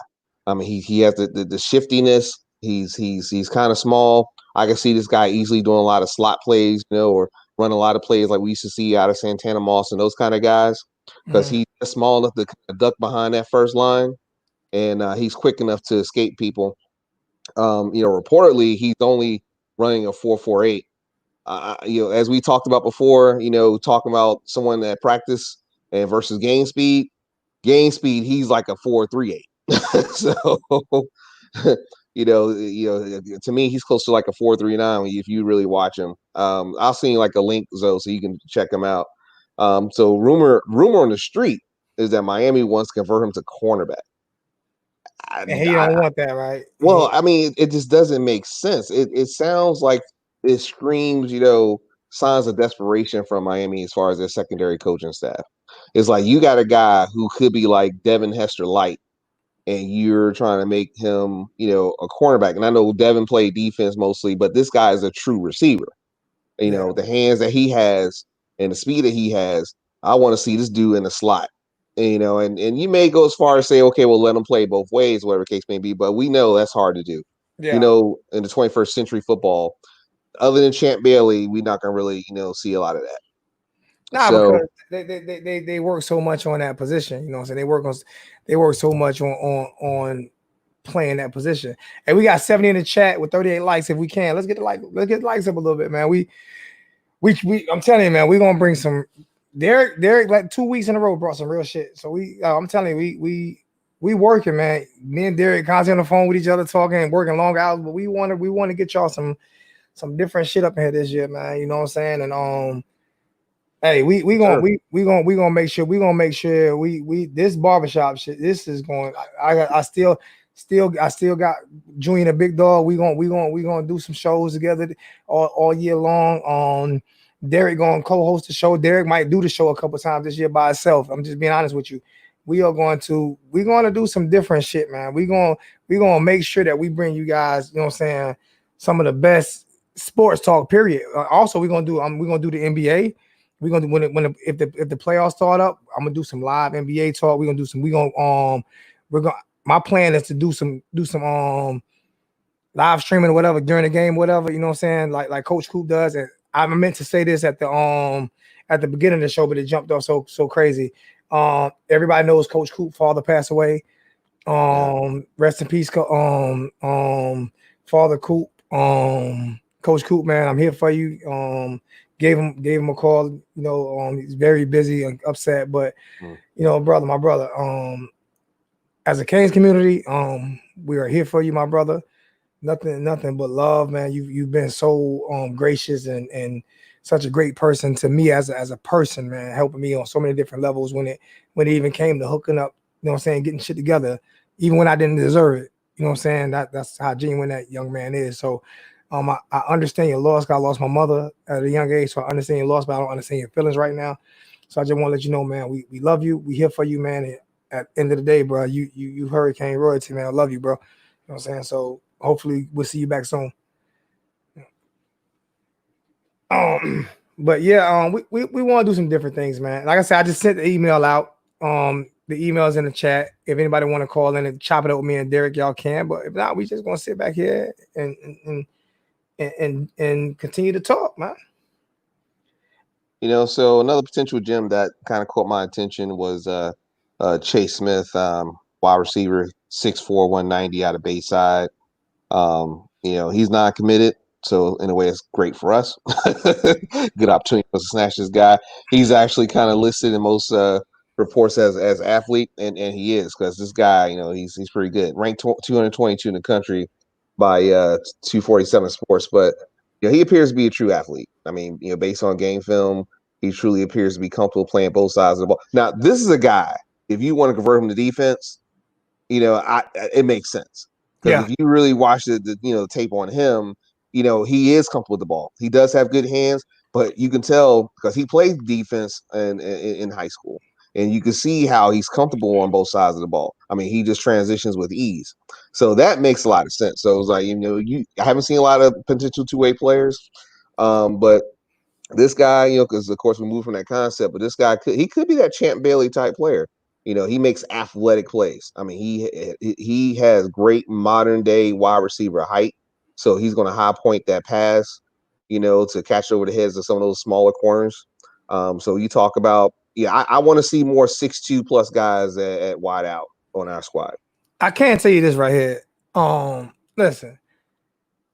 I mean, he has the shiftiness. He's kind of small. I can see this guy easily doing a lot of slot plays, or run a lot of plays like we used to see out of Santana Moss and those kind of guys, because he's small enough to duck behind that first line, and he's quick enough to escape people. Reportedly he's only running a 4.48. As we talked about before, talking about someone that practice and versus game speed, he's like a 4.38. So to me, he's close to like a 4.39 if you really watch him. I'll send you like a link, Zoe, so you can check him out. So rumor on the street is that Miami wants to convert him to cornerback. And he don't want that, right? Well, I mean, it just doesn't make sense. It sounds like it screams, signs of desperation from Miami as far as their secondary coaching staff. It's like you got a guy who could be like Devin Hester light, and you're trying to make him, a cornerback. And I know Devin played defense mostly, but this guy is a true receiver. The hands that he has and the speed that he has, I want to see this dude in the slot. And you may go as far as say, okay, well, let him play both ways, whatever case may be, but we know that's hard to do. Yeah. In the 21st century football, other than Champ Bailey, we're not gonna really, see a lot of that. Nah, So because they work so much on that position. You know what I'm saying? They work so much on playing that position. And we got 70 in the chat with 38 likes. If we can, let's get the likes up a little bit, man. I'm telling you, man, we're gonna bring some. Derek like 2 weeks in a row brought some real shit. So I'm telling you, we working, man. Me and Derek constantly on the phone with each other, talking and working long hours. But we want to get y'all some different shit up in here this year, man. You know what I'm saying? And hey, we gonna make sure we this barbershop shit. This is going. I still got Junior the big dog. We gonna do some shows together all year long. Derek gonna co-host the show. Derek might do the show a couple times this year by himself. I'm just being honest with you. We're going to do some different shit, man. We're gonna make sure that we bring you guys, you know what I'm saying, some of the best sports talk. Period. Also, we're gonna do the NBA. We're gonna do if the playoffs start up, I'm gonna do some live NBA talk. My plan is to do some live streaming or whatever during the game, whatever, you know what I'm saying, like Coach Coop does. And I meant to say this at the beginning of the show, but it jumped off so crazy. Everybody knows Coach Coop father passed away. Rest in peace, Father Coop. Coach Coop, man, I'm here for you. Gave him a call. You know, he's very busy and upset, but you know, my brother. As a Canes community, we are here for you, my brother. Nothing but love, man. You've been so gracious and such a great person to me as a person, man, helping me on so many different levels when it even came to hooking up, you know what I'm saying, getting shit together, even when I didn't deserve it. You know what I'm saying? That's how genuine that young man is. So I understand your loss. I lost my mother at a young age, so I understand your loss, but I don't understand your feelings right now. So I just want to let you know, man, we love you. We here for you, man. And at the end of the day, bro, you Hurricane royalty, man. I love you, bro. You know what I'm saying? So hopefully we'll see you back soon. But yeah, we want to do some different things, man. Like I said, I just sent the email out. The email's in the chat. If anybody want to call in and chop it up with me and Derek, y'all can. But if not, we just gonna sit back here and continue to talk, man. You know, so another potential gem that kind of caught my attention was Chase Smith, wide receiver, 6'4", 190 out of Bayside. You know, he's not committed, so in a way, it's great for us. Good opportunity for us to snatch this guy. He's actually kind of listed in most reports as athlete, and he is, because this guy, you know, he's pretty good. Ranked 222 in the country by 247 Sports, but you know, he appears to be a true athlete. I mean, you know, based on game film, he truly appears to be comfortable playing both sides of the ball. Now, this is a guy, if you want to convert him to defense, you know, it makes sense. Because if you really watch the tape on him, you know, he is comfortable with the ball. He does have good hands, but you can tell because he played defense in high school, and you can see how he's comfortable on both sides of the ball. I mean, he just transitions with ease. So that makes a lot of sense. So it's like, you know, I haven't seen a lot of potential two-way players, but this guy, you know, because of course we moved from that concept, but this guy could be that Champ Bailey type player. You know, he makes athletic plays. I mean, he has great modern day wide receiver height, so he's going to high point that pass, you know, to catch over the heads of some of those smaller corners. So you talk about, I want to see more 6'2" plus guys at wide out on our squad. I can't tell you this right here. Listen,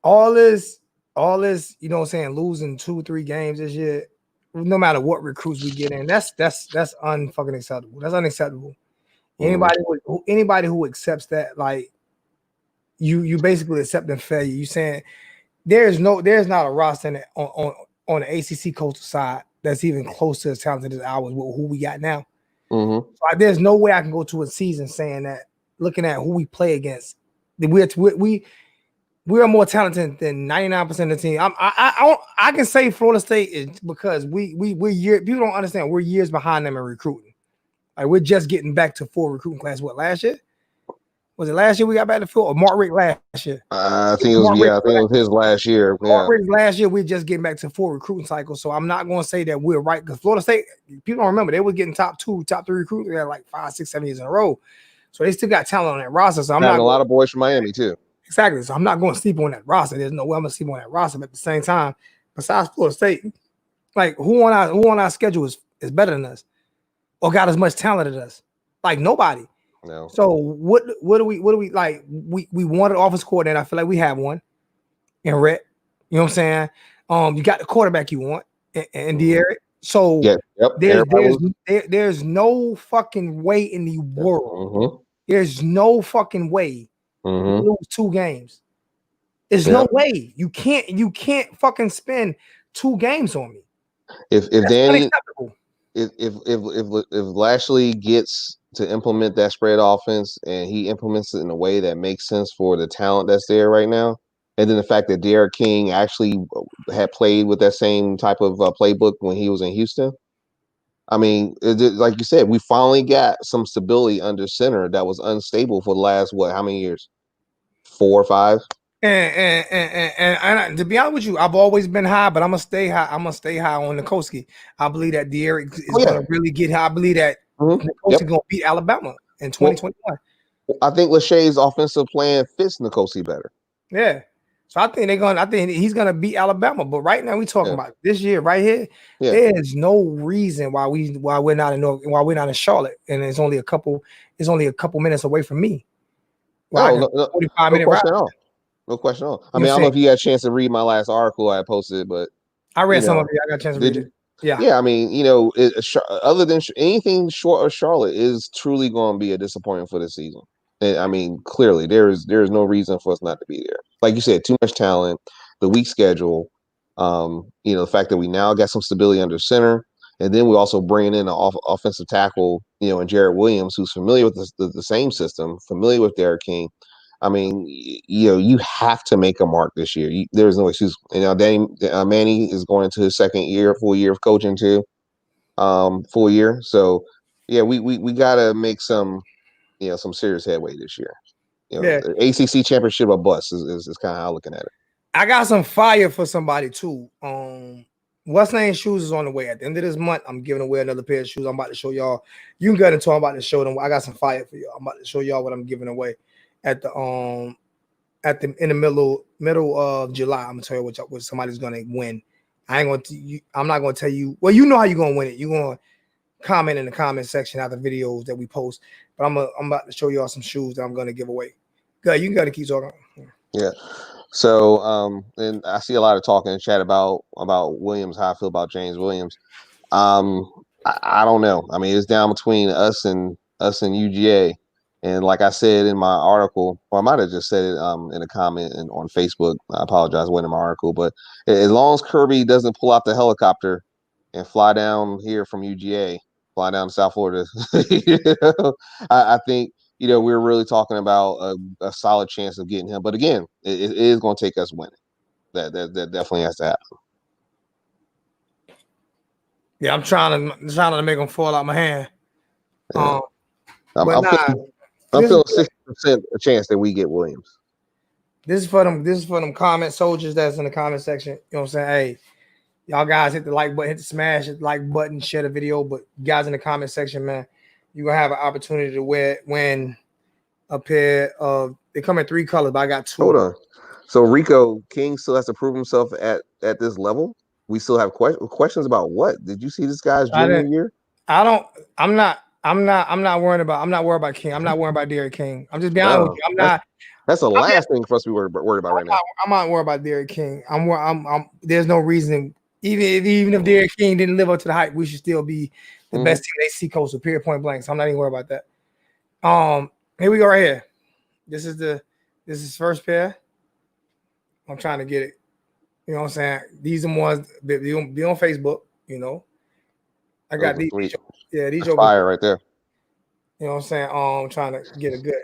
all this, you know what I'm saying, losing 2-3 games this year, no matter what recruits we get in, that's unfucking acceptable. That's unacceptable. Anybody who accepts that, like, you basically accepting failure. You saying there's not a roster on the ACC coastal side that's even close to as talented as ours with who we got now. So there's no way I can go to a season saying that, looking at who we play against, we are more talented than 99% of the team. I can say Florida State is because we're people don't understand, we're years behind them in recruiting. Like, we're just getting back to full recruiting class. What, last year? Was it last year we got back to full, or Mark Rick last year? I think it was his last year. Mark Rick last year, we're just getting back to full recruiting cycle. So I'm not going to say that we're right, because Florida State, people don't remember, they were getting top 2, top 3 recruits like 5, 6, 7 years in a row. So they still got talent on that roster. So I'm not a lot of boys from Miami too. Exactly. So I'm not going to sleep on that roster. There's no way I'm going to sleep on that roster. But at the same time, besides Florida State, Like who on our schedule is better than us or got as much talent as us? Like nobody. No. So what do we like? We wanted offense coordinator. I feel like we have one in Rhett. You know what I'm saying? You got the quarterback you want and De'Aaron. So there's no fucking way in the world. There's no fucking way we lose 2 games. There's no way. You can't fucking spend 2 games on me. If Danny if Lashley gets to implement that spread offense and he implements it in a way that makes sense for the talent that's there right now, and then the fact that Derek King actually had played with that same type of playbook when he was in Houston, I mean, like you said, we finally got some stability under center that was unstable for the last how many years? 4 or 5. And to be honest with you, I've always been high, but I'm gonna stay high. I'm gonna stay high on Nikoski. I believe that Derek is gonna really get high. I believe that Nikoski gonna beat Alabama in 2021. I think Lachey's offensive plan fits Nikosi better. Yeah. So I think he's gonna beat Alabama. But right now we talking about this year right here. There's no reason why we're not in Charlotte, and it's only a couple minutes away from me. No question at all. No question at all. I mean, I don't know if you had a chance to read my last article I posted, but I read some of it. I got a chance to read it. Yeah. I mean, other than anything short of Charlotte is truly going to be a disappointment for this season. And I mean, clearly there is no reason for us not to be there. Like you said, too much talent, the weak schedule, the fact that we now got some stability under center, and then we also bring in an offensive tackle, and Jared Williams, who's familiar with the same system, familiar with Derek King. I mean, you have to make a mark this year. There's no excuse. Manny is going into his full year of coaching too, full year. So yeah, we gotta make some serious headway this year. The ACC championship or bust is kind of how I'm looking at it. I got some fire for somebody too. What's name shoes is on the way. At the end of this month, I'm giving away another pair of shoes. I'm about to show y'all. You can go into. I'm about to show them. I got some fire for y'all. I'm about to show y'all what I'm giving away in the middle of July. I'm gonna tell you what somebody's gonna win. I'm not gonna tell you. Well, you know how you're gonna win it. You're gonna comment in the comment section after videos that we post. But I'm about to show y'all some shoes that I'm gonna give away. Good, you gotta keep talking. Yeah. So and I see a lot of talk in the chat about Williams, how I feel about James Williams. I don't know. I mean, it's down between us and UGA. And like I said in my article, or I might have just said it in a comment on Facebook. I apologize, it wasn't in my article. But as long as Kirby doesn't pull out the helicopter and fly down here from UGA, fly down to South Florida, I think we're really talking about a solid chance of getting him. But again, it is going to take us winning. That definitely has to happen. Yeah, I'm trying to make him fall out my hand. Yeah. I'm feeling 60% a chance that we get Williams. This is for them comment soldiers that's in the comment section. You know what I'm saying? Hey, y'all guys hit the like button, hit the smash, hit the like button, share the video. But guys in the comment section, man, you're gonna have an opportunity to win a pair of. They come in 3 colors, but I got 2. Hold on. So Rico King still has to prove himself at this level. We still have questions about what? Did you see this guy's junior year? I'm not worried about King. I'm not worried about Derek King. I'm just being honest with you. I'm not. That's the last thing for us to be worried about right now. I'm not worried about Derek King. There's no reason. Even if Derek King didn't live up to the hype, we should still be the best team in AC Coastal. Period. Point blank. So I'm not even worried about that. Here we go right here. This is first pair. I'm trying to get it. You know what I'm saying? These are the ones that be on Facebook. I got these. These are fire right there. You know what I'm saying? I'm trying to get a good.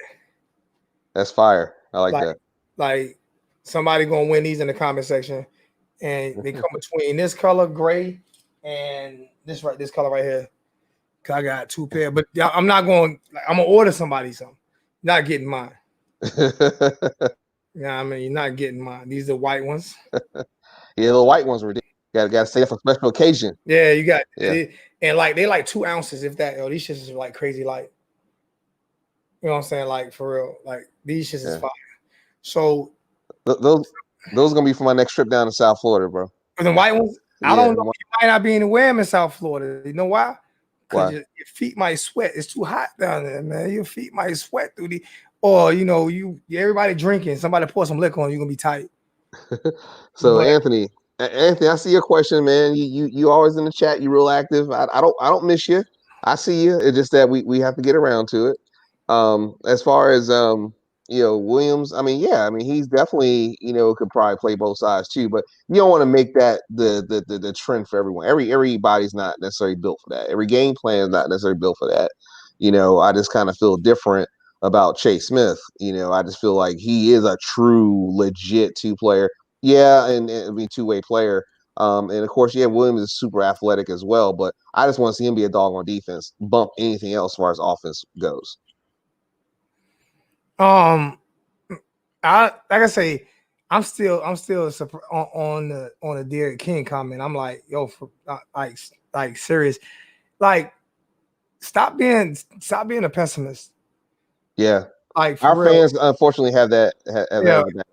That's fire. I like that. Like somebody gonna win these in the comment section, and they come between this color gray and this color right here. Cause I got 2 pair, but I'm not going. I'm gonna order somebody something. Not getting mine. Yeah, I mean you're not getting mine. These are white ones. Yeah, the white ones were. Got to say for special occasion. Yeah, you got. Yeah. And like they like 2 ounces, if that. These shits is like crazy light. You know what I'm saying? Like for real. Like these shits is fire. So those gonna be for my next trip down to South Florida, bro. For the white ones? I don't know. Why? You might not be anywhere in South Florida. You know why? Because Why? your feet might sweat. It's too hot down there, man. Your feet might sweat through the, or everybody drinking. Somebody pour some liquor on, you're gonna be tight. So But Anthony, I see your question, man. You always in the chat. You real active. I don't miss you. I see you. It's just that we have to get around to it. As far as Williams, I mean, yeah, I mean he's definitely could probably play both sides too, but you don't want to make that the trend for everyone. Everybody's not necessarily built for that. Every game plan is not necessarily built for that. I just kind of feel different about Chase Smith. I just feel like he is a true legit two-player. Yeah, and I mean two-way player. And of course, yeah, Williams is super athletic as well, but I just want to see him be a dog on defense, bump anything else as far as offense goes. like I say, I'm still on the Derrick King comment. I'm like, yo, like serious, like stop being a pessimist. Yeah, Like for our real. fans unfortunately have that. Yeah. That.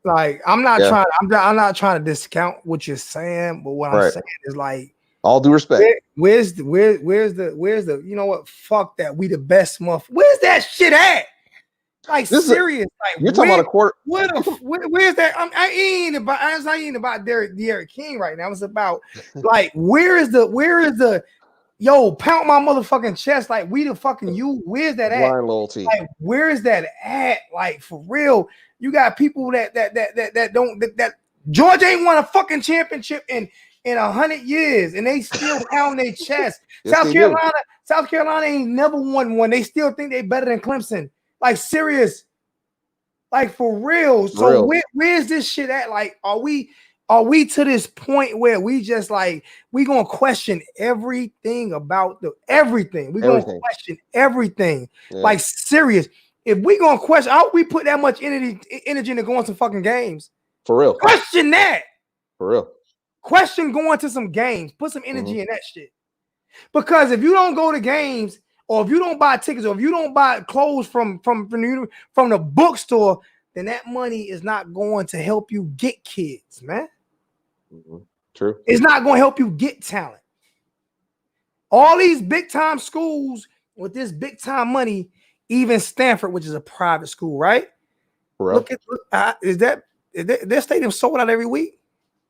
Like I'm not trying to discount what you're saying, but what I'm saying is like, all due respect. Where's the you know what? Fuck that. We the best month. Where's that shit at? Like serious. Like you're talking about a quarter. Where's that? I ain't about Derrick King right now. It's about like where is the yo, pound my motherfucking chest like we the fucking you. Where's that at? Blind loyalty. Like where is that at? Like for real. You got people that Georgia ain't won a fucking championship in 100 years, and they still pound their chest. Yes, South Carolina ain't never won one. They still think they better than Clemson. Like serious, like for real. So where's this shit at? Like, are we to this point where we just like we gonna question everything about everything? We gonna question everything. Yeah. Like serious. If we gonna question, how we put that much energy into going to fucking games? For real. Question that. For real. Question going to some games. Put some energy in that shit. Because if you don't go to games, or if you don't buy tickets, or if you don't buy clothes from the bookstore, then that money is not going to help you get kids, man. True. It's not going to help you get talent. All these big time schools with this big time money, even Stanford, which is a private school, right? Look at is their stadium sold out every week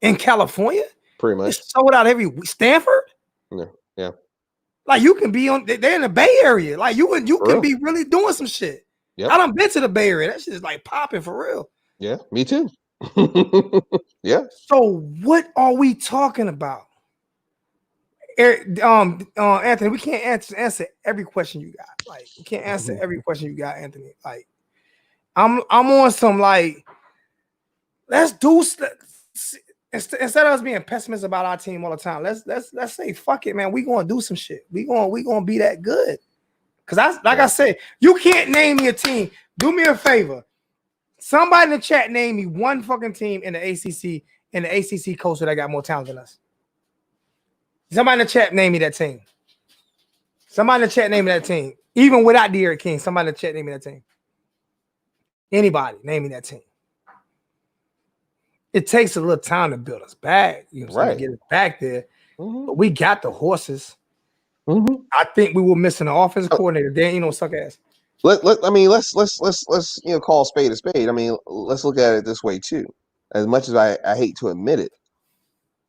in California? Pretty much. It's sold out every week. Stanford? Yeah. Like you can be they're in the Bay Area. Like you can be really doing some shit. Yep. I done been to the Bay Area. That shit is like popping for real. Yeah, me too. Yeah. So what are we talking about? Anthony, we can't answer every question you got. Like, we can't answer every question you got, Anthony. Like, I'm on some like, let's do instead of us being pessimists about our team all the time. Let's say fuck it, man. We gonna do some shit. We gonna be that good. Cause I said, you can't name me a team. Do me a favor. Somebody in the chat name me one fucking team in the ACC coastal that got more talent than us. Somebody in the chat name me that team. Somebody in the chat name me that team. Even without Derrick King, somebody in the chat name me that team. Anybody name me that team. It takes a little time to build us back. You know, to get us back there. But we got the horses. I think we were missing an offensive coordinator. Dan, suck ass. Let's call a spade a spade. I mean, let's look at it this way too. As much as I hate to admit it,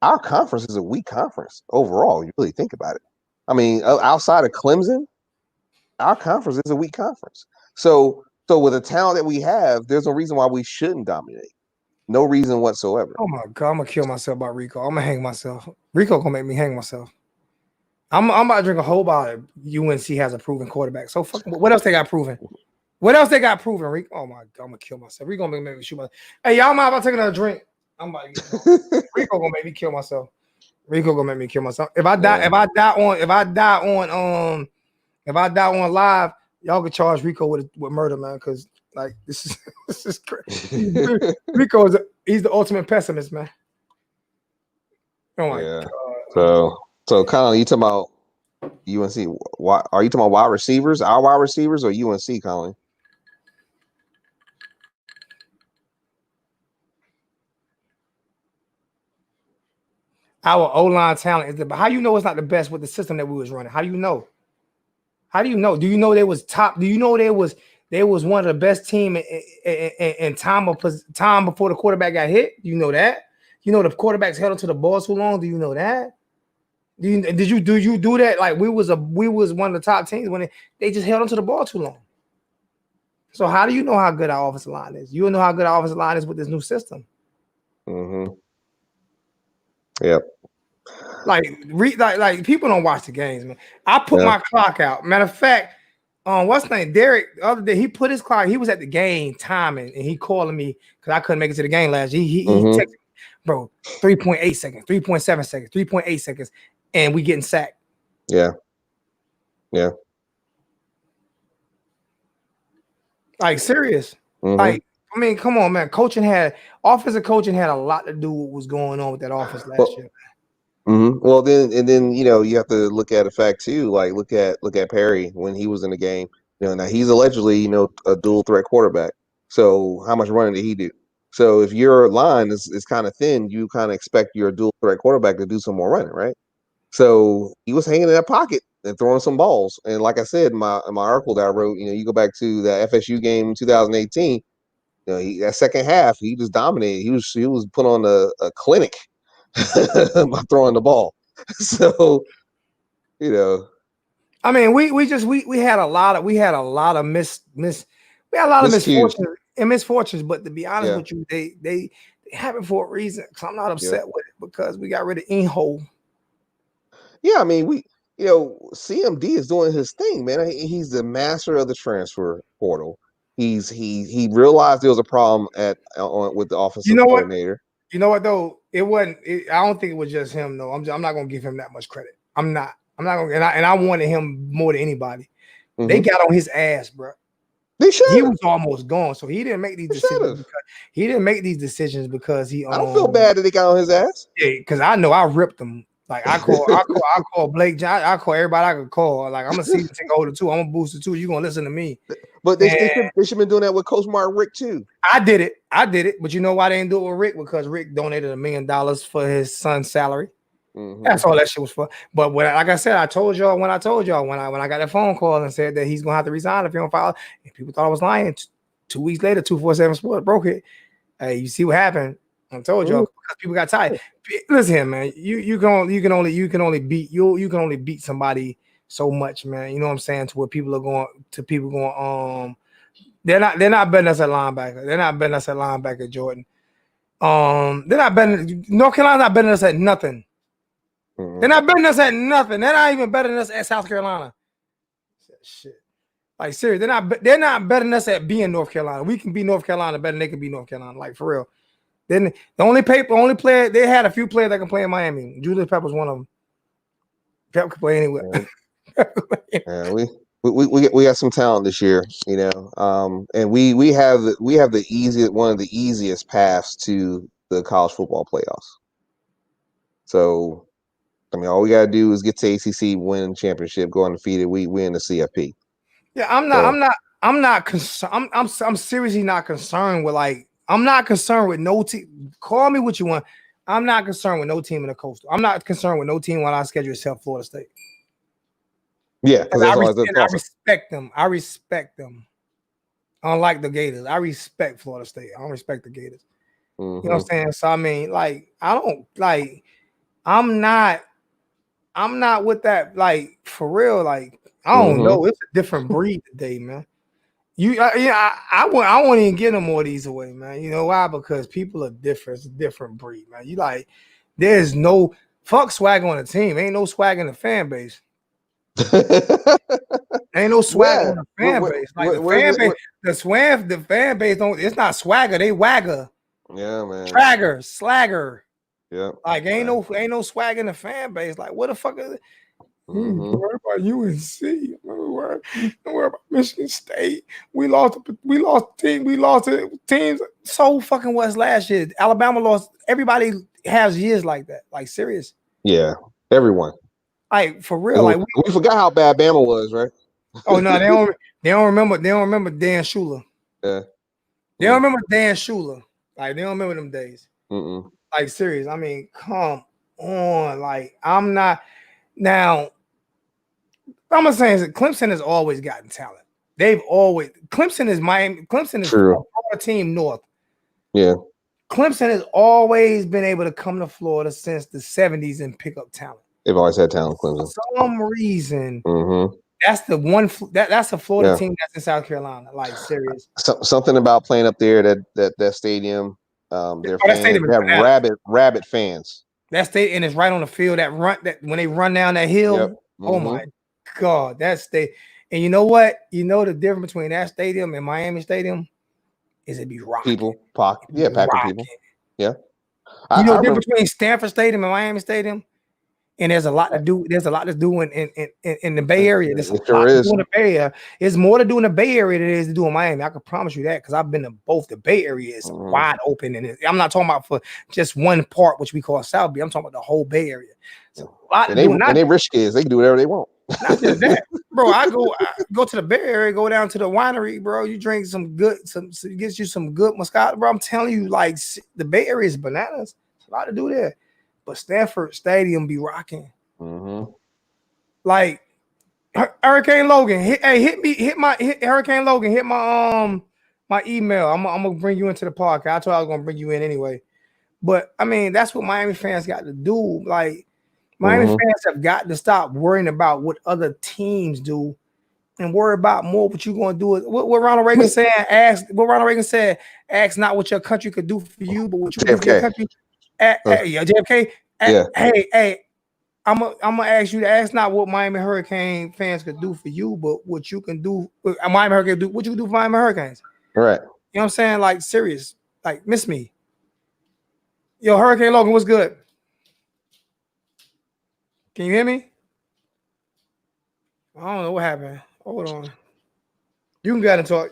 our conference is a weak conference overall. You really think about it. I mean, outside of Clemson, our conference is a weak conference. So with the talent that we have, there's no reason why we shouldn't dominate. No reason whatsoever. Oh my God, I'm gonna kill myself by Rico. I'm gonna hang myself. Rico gonna make me hang myself. I'm about to drink a whole bottle. UNC has a proven quarterback. So fucking what else they got proven? What else they got proven, Rico? Oh my God, I'm gonna kill myself. Rico gonna make me shoot myself. Hey, y'all mind if I take another drink? I'm about to get Rico gonna make me kill myself. Rico gonna make me kill myself. If I die on live, y'all can charge Rico with murder, man. Because like this is crazy. Rico he's the ultimate pessimist, man. Oh my God. So Colin, you talking about UNC? Why are you talking about wide receivers? Our wide receivers or UNC, Colin? Our O-line talent is the. How you know it's not the best with the system that we was running? How do you know? How do you know? Do you know they was top? Do you know they was one of the best team in time before the quarterback got hit? Do you know that? You know the quarterbacks held onto the ball too long. Do you know that? Did you do that? Like we was one of the top teams when they just held onto the ball too long. So how do you know how good our offensive line is? You don't know how good our offensive line is with this new system. Mm-hmm. Yep. Like people don't watch the games, man. I put my clock out. Matter of fact, what's his name? Derek, the other day, he put his clock. He was at the game timing, and he calling me because I couldn't make it to the game last year. He texted me, bro, 3.8 seconds, 3.7 seconds, 3.8 seconds, and we getting sacked. Yeah. Yeah. Like serious. Like, I mean, come on, man. Offensive coaching had a lot to do with what was going on with that offense last year. Well, then you have to look at a fact too. Like look at Perry when he was in the game. Now he's allegedly a dual threat quarterback. So how much running did he do? So if your line is kind of thin, you kind of expect your dual threat quarterback to do some more running, right? So he was hanging in that pocket and throwing some balls. And like I said in my article that I wrote, you go back to the FSU game in 2018. That second half he just dominated. He was put on a clinic by throwing the ball. So, I mean, we had a lot of misfortunes, but to be honest with you, they happen for a reason. So I'm not upset with it because we got rid of Inho. Yeah, I mean, CMD is doing his thing, man. He's the master of the transfer portal. He realized there was a problem with the offensive coordinator. You know what though? It wasn't. I don't think it was just him though. I'm not gonna give him that much credit. I'm not gonna. And I wanted him more than anybody. They got on his ass, bro. They should. He was almost gone, so he didn't make these decisions. He didn't make these decisions because he. I don't feel bad that they got on his ass. Yeah, because I know I ripped him. Like I call Blake John. I call everybody I could call. Like I'm gonna see the thing holder too. I'm gonna boost it too. You gonna listen to me? But they should have been doing that with Coach Mark Rick too. I did it. But you know why they didn't do it with Rick? Because Rick donated $1 million for his son's salary. That's all that shit was for. But like I said, I told y'all when I got that phone call and said that he's gonna have to resign if he don't file. And people thought I was lying. 2 weeks later, 247 Sports broke it. Hey, you see what happened? I told y'all because people got tired. Listen here, man. You can only beat somebody so much, man. You know what I'm saying? To where people are going. They're not betting us at linebacker. They're not betting us at linebacker, Jordan. They're not betting. North Carolina's not betting us at nothing. They're not betting us at nothing. They're not even betting us at South Carolina. Shit. Like serious, they're not betting us at being North Carolina. We can be North Carolina better than they can be North Carolina. Like for real. Then the only player they had a few players that can play in Miami. Julius Pepper's one of them. Pepper can play anywhere. Yeah, we got some talent this year, and we have one of the easiest paths to the college football playoffs. So, I mean, all we gotta do is get to ACC, win championship, go undefeated. We win the CFP. Yeah, I'm not concerned. I'm seriously not concerned with I'm not concerned with no team. Call me what you want. I'm not concerned with no team in the Coastal. I'm not concerned with no team when I schedule except Florida State. Yeah, because I respect them. I respect them. Unlike the Gators, I respect Florida State. I don't respect the Gators. You know what I'm saying? So I mean, I'm not with that. Like for real, I don't know. It's a different breed today, man. I won't even give no more of these away, man. You know why? Because people are different. It's a different breed, man. There's no fuck swag on the team. Ain't no swag in the fan base. Ain't no swag on the fan base. The fan base don't. It's not swagger. They wagger. Yeah, man. Tragger, slagger. Yeah. Ain't no swag in the fan base. Like what the fuck is it? Don't worry about UNC. Don't worry about Michigan State. We lost teams so fucking was last year. Alabama lost. Everybody has years like that. Like serious. Yeah, everyone. Like for real. We forgot how bad Bama was, right? Oh no, they don't remember Dan Shula. Yeah. They don't remember Dan Shula. Like they don't remember them days. Mm-mm. Like serious. I mean, come on. Like, I'm not now. I'm gonna say is that Clemson has always gotten talent. Clemson is Miami. Clemson is a True. Florida team north. Yeah. Clemson has always been able to come to Florida since the 70s and pick up talent. They've always had talent, For Clemson. some reason, Mm-hmm. that's the one that's a Florida Yeah. team that's in South Carolina. Like, serious. Something about playing up there, that stadium, their that fans, stadium is they have bananas. rabid fans. That state and it's right on the field. That when they run down that hill. Yep. Oh my God, that state. And you know what? You know the difference between that stadium and Miami Stadium is it be rocking. People, packing people. Yeah. You know the difference between Stanford Stadium and Miami Stadium? And there's a lot to do. There's a lot to do in the Bay Area. There's a lot to do in the Bay Area. There's more to do in the Bay Area than there is to do in Miami. I can promise you that because I've been to both. The Bay Area is wide open, and I'm not talking about for just one part, which we call South Bay. I'm talking about the whole Bay Area. So a lot to do. And they rich kids. They can do whatever they want. Not just that, bro. I go to the Bay Area, go down to the winery, bro. You drink gets you some good Moscato, bro. I'm telling you, like the Bay Area is bananas. There's a lot to do there. But Stanford Stadium be rocking. Like Hurricane Logan, hit Hurricane Logan, hit my email. I'm gonna bring you into the podcast. I told I was gonna bring you in anyway. But I mean, that's what Miami fans got to do. Like Miami fans have got to stop worrying about what other teams do and worry about more what you're gonna do. What Ronald Reagan said, ask not what your country could do for you, but what you can do for your country. JFK. Hey, I'm gonna ask you to ask not what Miami Hurricane fans could do for you, but what you can do. Miami Hurricane do what you can do for Miami Hurricanes. Right. You know what I'm saying? Like serious. Like miss me. Yo, Hurricane Logan, what's good? Can you hear me? I don't know what happened. Hold on. You can go ahead and talk.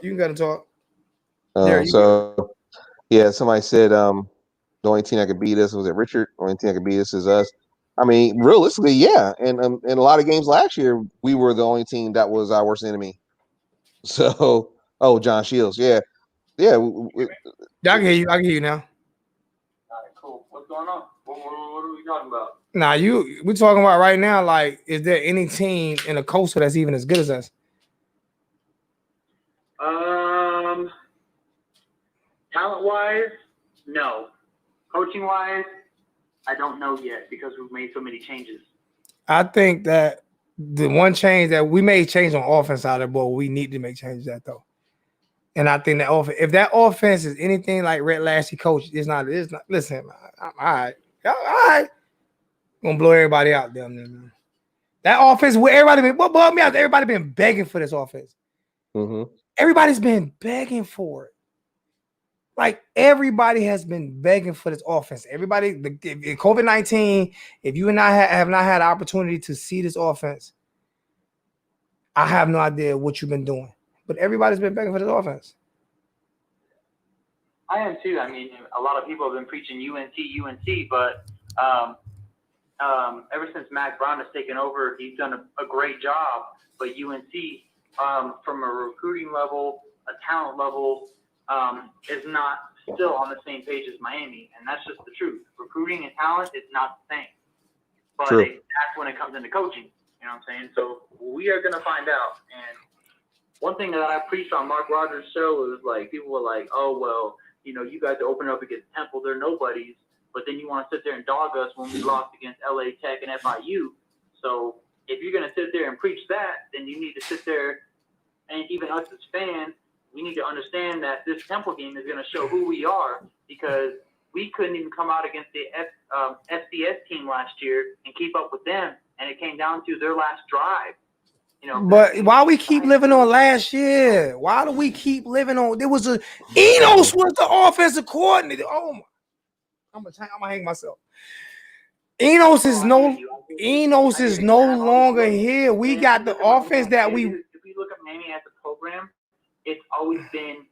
Somebody said the only team that could beat us was it Richard. The only team that could beat us is us. I mean, realistically, yeah. And in a lot of games last year, we were the only team that was our worst enemy. So, John Shields, yeah. I can hear you. I can hear you now. All right, cool. What's going on? What are we talking about? Nah, we're talking about right now. Like, is there any team in the coastal that's even as good as us? Talent-wise, no. Coaching-wise, I don't know yet because we've made so many changes. I think that the one change that we made change on offense out of the ball, we need to make changes that though. And I think that if that offense is anything like Red Lashley coach, it's not. Listen, all right. Gonna blow everybody out there, man. That offense, where everybody been, what bugged me out? Everybody been begging for this offense. Everybody's been begging for it. Like everybody has been begging for this offense. Everybody, COVID-19, if you and I have not had the opportunity to see this offense, I have no idea what you've been doing. But everybody's been begging for this offense. I am too. I mean, a lot of people have been preaching UNC, but ever since Mac Brown has taken over, he's done a great job. But UNC, from a recruiting level, a talent level, is not still on the same page as Miami, and that's just the truth. Recruiting and talent is not the same. But that's when it comes into coaching. You know what I'm saying? So we are going to find out. And one thing that I preached on Mark Rogers' show was like, people were like, oh, well, you know, you guys are opening up against Temple. They're nobodies. But then you want to sit there and dog us when we lost against LA Tech and FIU. So if you're going to sit there and preach that, then you need to sit there, and even us as fans, we need to understand that this Temple game is going to show who we are, because we couldn't even come out against the FCS team last year and keep up with them, and it came down to their last drive. You know, but why we keep living on last year? Why do we keep living on? There was Enos was the offensive coordinator. Oh my! I'm gonna hang myself. Enos is no longer here. We got the offense that we. If we look at Miami as a program, it's always been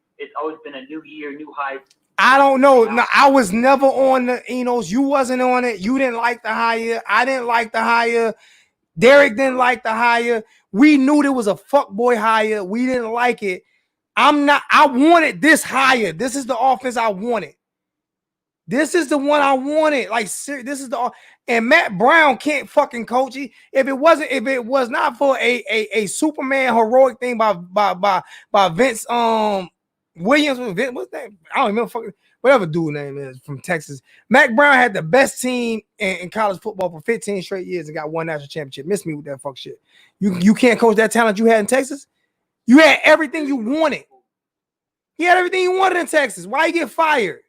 a new year, new heights. I don't know. No, I was never on the Enos. You wasn't on it. You didn't like the hire. I didn't like the hire. Derek didn't like the hire. We knew there was a fuckboy hire. We didn't like it. I wanted this hire. This is the offense I wanted. This is the one I wanted. Like, this is the and Matt Brown can't fucking coach. If it was not for a Superman heroic thing by Vince Williams, what's that? I don't remember fucking whatever dude name is from Texas. Matt Brown had the best team in college football for 15 straight years and got one national championship. Miss me with that fuck shit. You can't coach that talent you had in Texas. You had everything you wanted. He had everything you wanted in Texas. Why you get fired?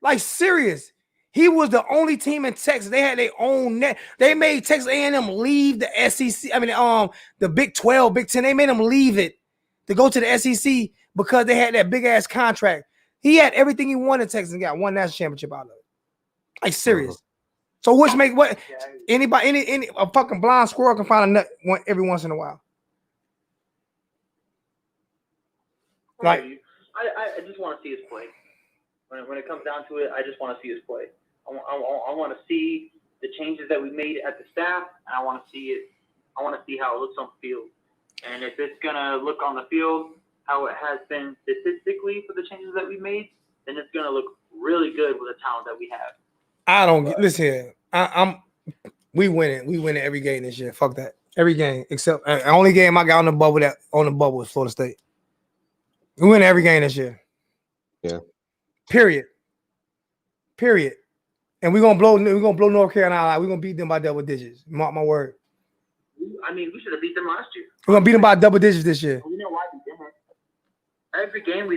Like, serious. He was the only team in Texas. They had their own net. They made Texas A&M leave the SEC. I mean, the Big 12, Big 10. They made them leave it to go to the SEC because they had that big ass contract. He had everything he wanted in Texas and got one national championship out of it. Like, serious. So which make what anybody any a fucking blind squirrel can find a nut every once in a while. Like, I just want to see us play. When it comes down to it, I just want to see us play. I want to see the changes that we made at the staff, and I want to see it. I want to see how it looks on the field. And if it's gonna look on the field how it has been statistically for the changes that we made, then it's gonna look really good with the talent that we have. I don't listen here. We win it. We win it every game this year. Fuck that. Every game except the only game I got on the bubble was Florida State. We win every game this year. Yeah. Period. And we're gonna blow North Carolina out. We're gonna beat them by double digits. Mark my word. I mean, we should have beat them last year. We're gonna beat them by double digits this year. You know why we didn't? Every game we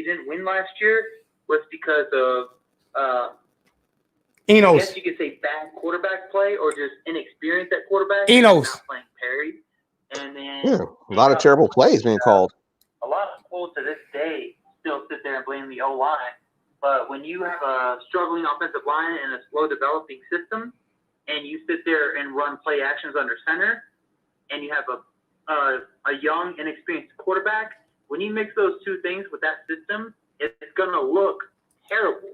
didn't win last year was because of Enos. I guess you could say bad quarterback play or just inexperience at quarterback. Enos. Not playing Perry. And then a lot of terrible plays being called. A lot of people to this day still sit there and blame the O-line. But when you have a struggling offensive line and a slow developing system, and you sit there and run play actions under center, and you have a young, inexperienced quarterback, when you mix those two things with that system, it's going to look terrible.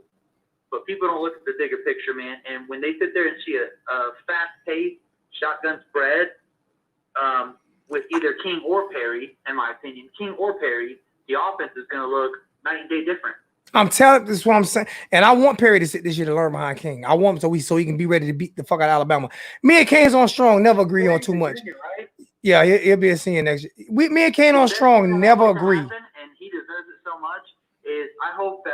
But people don't look at the bigger picture, man. And when they sit there and see a fast-paced shotgun spread with either King or Perry, in my opinion, King or Perry, the offense is going to look night and day different. I'm telling this is what I'm saying. And I want Perry to sit this year to learn behind King. I want him so he can be ready to beat the fuck out of Alabama. Me and Kane's on strong, never agree on too much. Right? Yeah, he'll be a senior next year. Me and Kane on strong, never agree. And he deserves it so much. I hope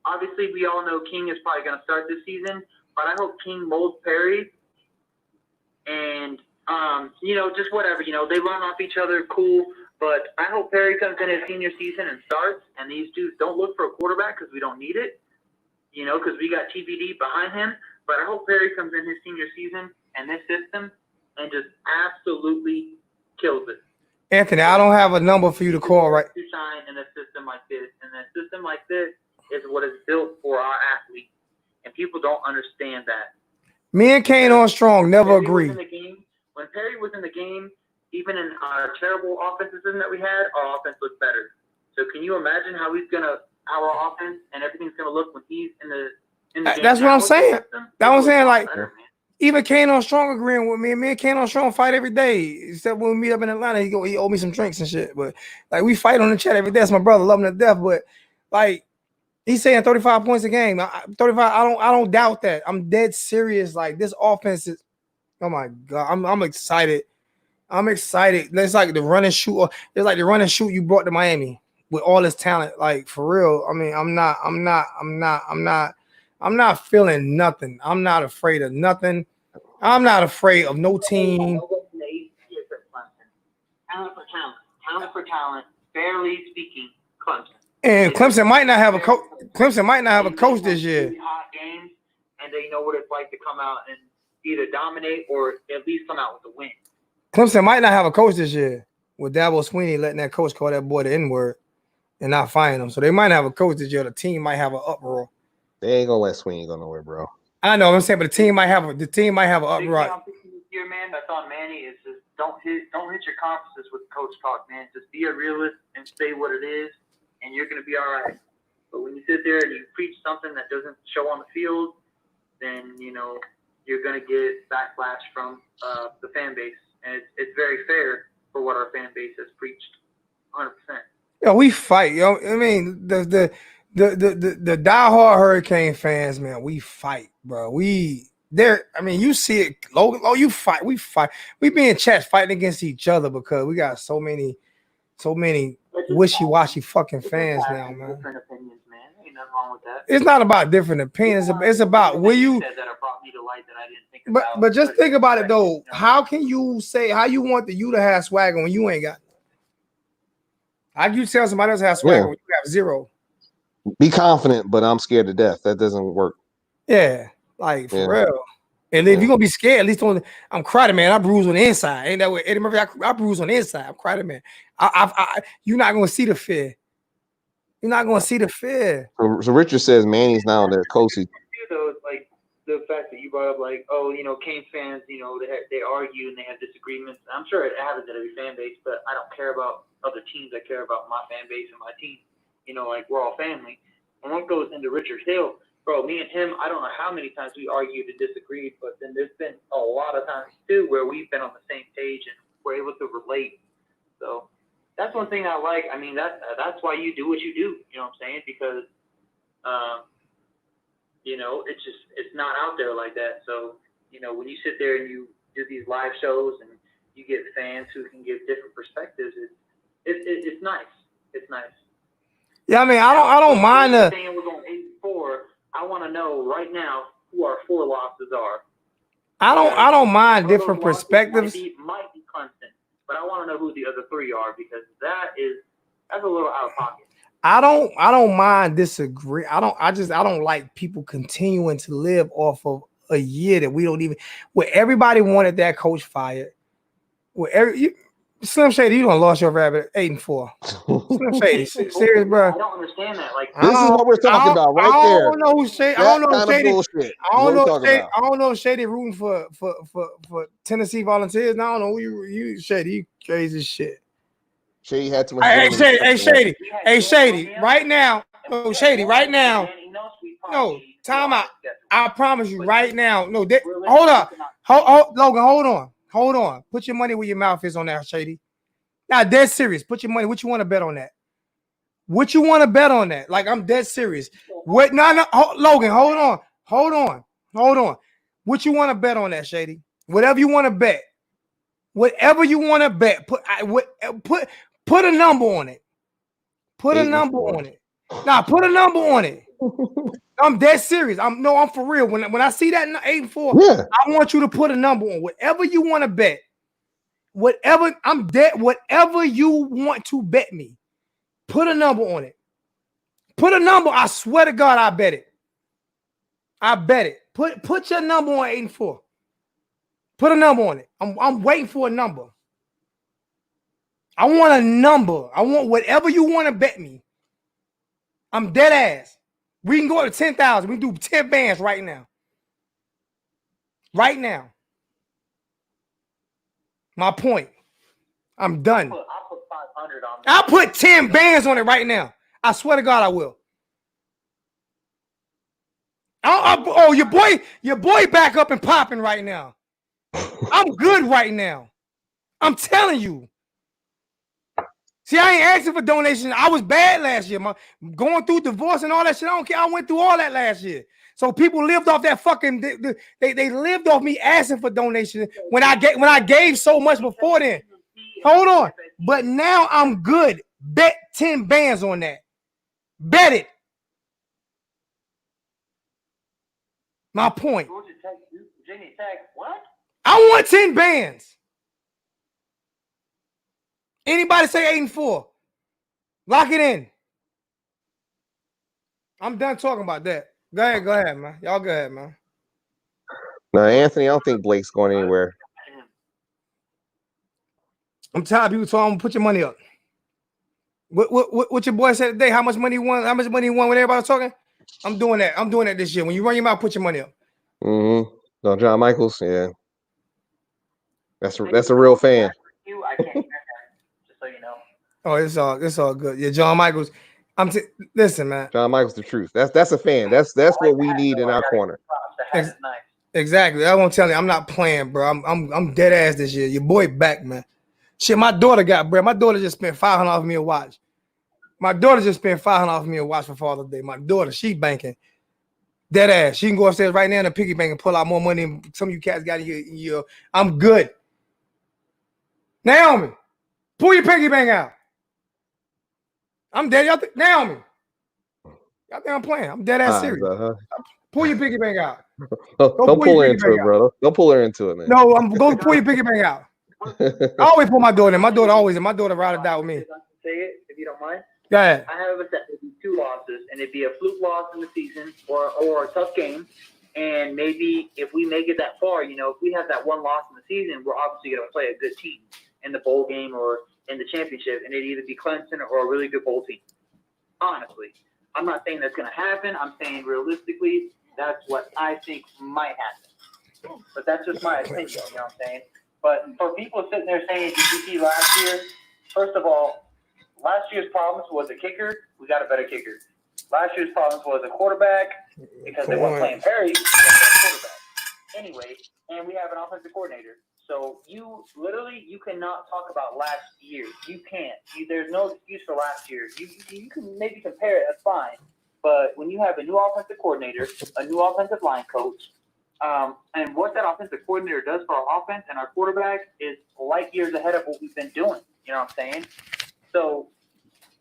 obviously we all know King is probably going to start this season, but I hope King molds Perry and just whatever, they run off each other, cool. But I hope Perry comes in his senior season and starts, and these dudes don't look for a quarterback because we don't need it, because we got TBD behind him. But I hope Perry comes in his senior season and this system and just absolutely kills it. Anthony, I don't have a number for you to call right. To shine in a system like this, and a system like this is what is built for our athletes, and people don't understand that. Me and Kane on strong, never agree. When Perry was in the game, even in our terrible offensive system that we had, our offense looked better. So can you imagine how our offense and everything's gonna look when he's in the game? That's what I'm saying. That's what I'm saying. Like, better, even Kane on strong agreeing with me. Me and Kane on strong fight every day. Except when we meet up in Atlanta, he owe me some drinks and shit. But like, we fight on the chat every day. That's my brother, love him to death. But like, he's saying 35 points a game. 35. I don't doubt that. I'm dead serious. Like, this offense is. Oh my God, I'm excited. I'm excited. It's like the run and shoot. It's like the run and shoot you brought to Miami with all this talent. Like, for real. I mean, I'm not feeling nothing. I'm not afraid of nothing. I'm not afraid of no team. Talent for talent. Fairly speaking, Clemson. And Clemson might not have a coach. Clemson might not have a coach this year. Hot games, and they know what it's like to come out and either dominate or at least come out with a win. Clemson might not have a coach this year with Dabo Sweeney letting that coach call that boy the N-word and not firing him. So they might not have a coach this year. The team might have an uproar. They ain't gonna let Sweeney go nowhere, bro. I know what I'm saying, but the team might have an uproar. This year, man, that's on Manny. Is just don't hit your conferences with coach talk, man. Just be a realist and say what it is, and you're gonna be all right. But when you sit there and you preach something that doesn't show on the field, then you're gonna get backlash from the fan base. And it's very fair for what our fan base has preached, 100%. Yo, we fight. Yo, I mean, the diehard Hurricane fans, man, we fight, bro. I mean, you see it, Logan. Oh, you fight. We fight. We be in chat fighting against each other because we got so many wishy-washy fucking fans now, man. Different opinions, man. Ain't nothing wrong with that. It's not about different opinions. It's about where you. Said that brought me to light that I didn't think about. But just think about it though. How can you say how you want you to have swagger when you ain't got? How can you tell somebody else has swagger when you have zero? Be confident, but I'm scared to death. That doesn't work. Yeah, like for real. And if you're gonna be scared, at least I'm crying, man. I bruise on the inside. Ain't that way? Eddie Murphy, I bruise on the inside. I'm crying, man. You're not gonna see the fear. You're not gonna see the fear. So Richard says Manny's now their coach. Though, it's like the fact that you brought up, like, oh, Canes fans, they argue and they have disagreements. I'm sure it happens at every fan base, but I don't care about other teams. I care about my fan base and my team. Like we're all family. And that goes into Richard Hill. Bro, me and him, I don't know how many times we argued and disagreed, but then there's been a lot of times too where we've been on the same page and we're able to relate. So that's one thing I like. I mean, that's why you do what you do. You know what I'm saying? Because, it's not out there like that. So, when you sit there and you do these live shows and you get fans who can give different perspectives, it's nice. It's nice. Yeah, I mean, I don't mind the. Saying we're going 8-4. I want to know right now who our 4 losses are. I don't mind different perspectives. Might be Clemson, but I want to know who the other 3 are because that's a little out of pocket. I don't mind disagree. I don't like people continuing to live off of a year that we don't even. Where everybody wanted that coach fired. Slim Shady, you done lost your rabbit 8-4. Slim Shady, serious, bro. I don't understand that. Like this is what we're talking about right there. I don't know who Shady. I don't know if Shady rooting for Tennessee Volunteers. I don't know who you Shady. You crazy shit. Shady had too much. Hey, Shady. Right now, Shady. Right now. No, time out. I promise you, right now. No, hold up. Logan, hold on. Put your money where your mouth is on that, Shady. Now, dead serious. Put your money. What you want to bet on that? What you want to bet on that? Like, I'm dead serious. What? No. Logan, hold on. What you want to bet on that, Shady? Whatever you want to bet. Whatever you want to bet. Put a number on it. Put a number on it. Nah, put a number on it. I'm dead serious. I'm for real. When I see that 8-4, I want you to put a number on whatever you want to bet. Whatever you want to bet me, put a number on it. Put a number. I swear to God, I bet it. I bet it. Put your number on 8-4. Put a number on it. I'm waiting for a number. I want a number. I want whatever you want to bet me. I'm dead ass. We can go to 10,000. We can do 10 bands right now. Right now. My point. I'm done. I'll put 500 on that. I'll put 10 bands on it right now. I swear to God, I will. Your boy back up and popping right now. I'm good right now. I'm telling you. See, I ain't asking for donations. I was bad last year. Going through divorce and all that shit. I don't care. I went through all that last year. So people lived off that fucking. They lived off me asking for donations when I gave so much before then. Hold on, but now I'm good. Bet 10 bands on that. Bet it. My point. What? I want 10 bands. Anybody say 8-4? Lock it in. I'm done talking about that. Go ahead, man. Y'all go ahead, man. No, Anthony, I don't think Blake's going anywhere. I'm tired of people talking. Put your money up. What your boy said today? How much money he won? How much money he won when everybody was talking? I'm doing that. I'm doing that this year. When you run your mouth, put your money up. Mm-hmm. No, John Michaels, yeah. That's a real fan. I can't hear that, just so you know. Oh, it's all good. Yeah, John Michaels. Listen, man. John Michaels, the truth. That's a fan. That's what we need in our corner. Exactly. I won't tell you. I'm not playing, bro. I'm dead ass this year. Your boy back, man. Shit, my daughter got, bro. My daughter just spent $500 on me a watch. My daughter just spent $500 off me a watch for Father's Day. My daughter, she banking. Dead ass. She can go upstairs right now in the piggy bank and pull out more money than some of you cats got in your. I'm good. Naomi, pull your piggy bank out. I'm dead. Y'all Naomi. Y'all think I'm playing. I'm dead ass serious. Pull your piggy bank out. Don't pull her into it, bro. Don't pull her into it, man. No, I'm going to pull your piggy bank out. I always pull my daughter in. My daughter ride or die with me. Say it, if you don't mind. Go ahead. I have a set. It'd be 2 losses, and it'd be a fluke loss in the season or a tough game. And maybe if we make it that far, if we have that 1 loss in the season, we're obviously going to play a good team in the bowl game or in the championship, and it'd either be Clemson or a really good bowl team. Honestly, I'm not saying that's going to happen. I'm saying realistically, that's what I think might happen. But that's just my opinion, you know what I'm saying? But for people sitting there saying, did you see last year? First of all, last year's problems was a kicker. We got a better kicker. Last year's problems was a quarterback because they weren't playing Perry. We got a quarterback. Anyway, and we have an offensive coordinator. So you cannot talk about last year. You can't. There's no excuse for last year. You can maybe compare it. That's fine. But when you have a new offensive coordinator, a new offensive line coach, and what that offensive coordinator does for our offense and our quarterback is light years ahead of what we've been doing. You know what I'm saying? So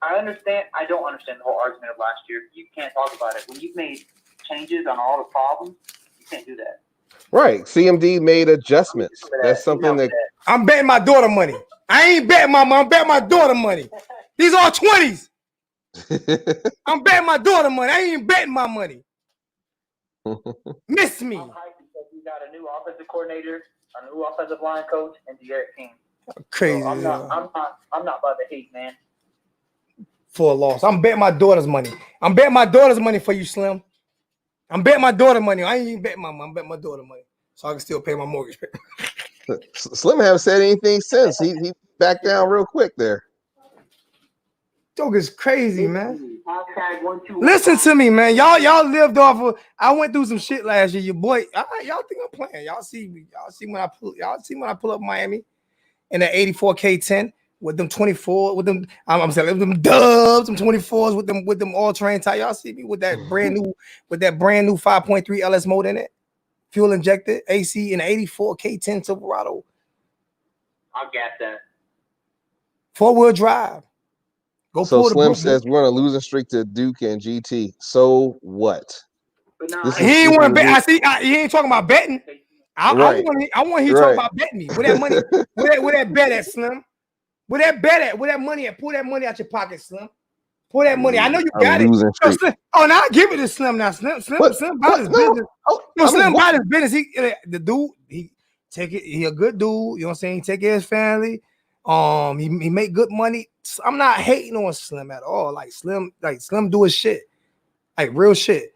I understand. I don't understand the whole argument of last year. You can't talk about it. When you've made changes on all the problems, you can't do that. Right. CMD made adjustments. That's something that I'm betting my daughter money. I ain't betting my mom. I'm betting my daughter money. These are 20s. I'm betting my daughter money. I ain't betting my money. Miss me. I'm hyped because we got a new offensive coordinator, a new offensive line coach, and Derek King. Crazy. So I'm not about to hate, man. For a loss. I'm betting my daughter's money. I'm betting my daughter's money for you, Slim. I'm betting my daughter money. I ain't even betting my mom. I'm betting my daughter money. So I can still pay my mortgage. Slim haven't said anything since. He backed down real quick there. Joke is crazy, man. Listen to me, man. Y'all lived off of. I went through some shit last year. Your boy, y'all think I'm playing? Y'all see when I pull up Miami in the 84 K10 with them 24 with them. I'm saying them dubs, them 24s with them all terrain tire. Y'all see me with that brand new 5.3 LS mode in it, fuel injected AC in the 84 K10 Silverado. I'll gas that. 4-wheel drive. So Slim says we're on a losing streak to Duke and GT. So what? But no, He ain't want to bet. He ain't talking about betting. I want he talking about betting me. Where that money? where that bet at, Slim? Where that bet at? Where that money at? Pull that money out your pocket, Slim. Pull that money. I know you got it. No, Slim. Oh, now I give it to Slim now. Slim about his business. Slim about his business. The dude, he take it. He a good dude. You know what I'm saying? He take care of his family. He make good money. I'm not hating on Slim at all. Slim do his shit, like real shit.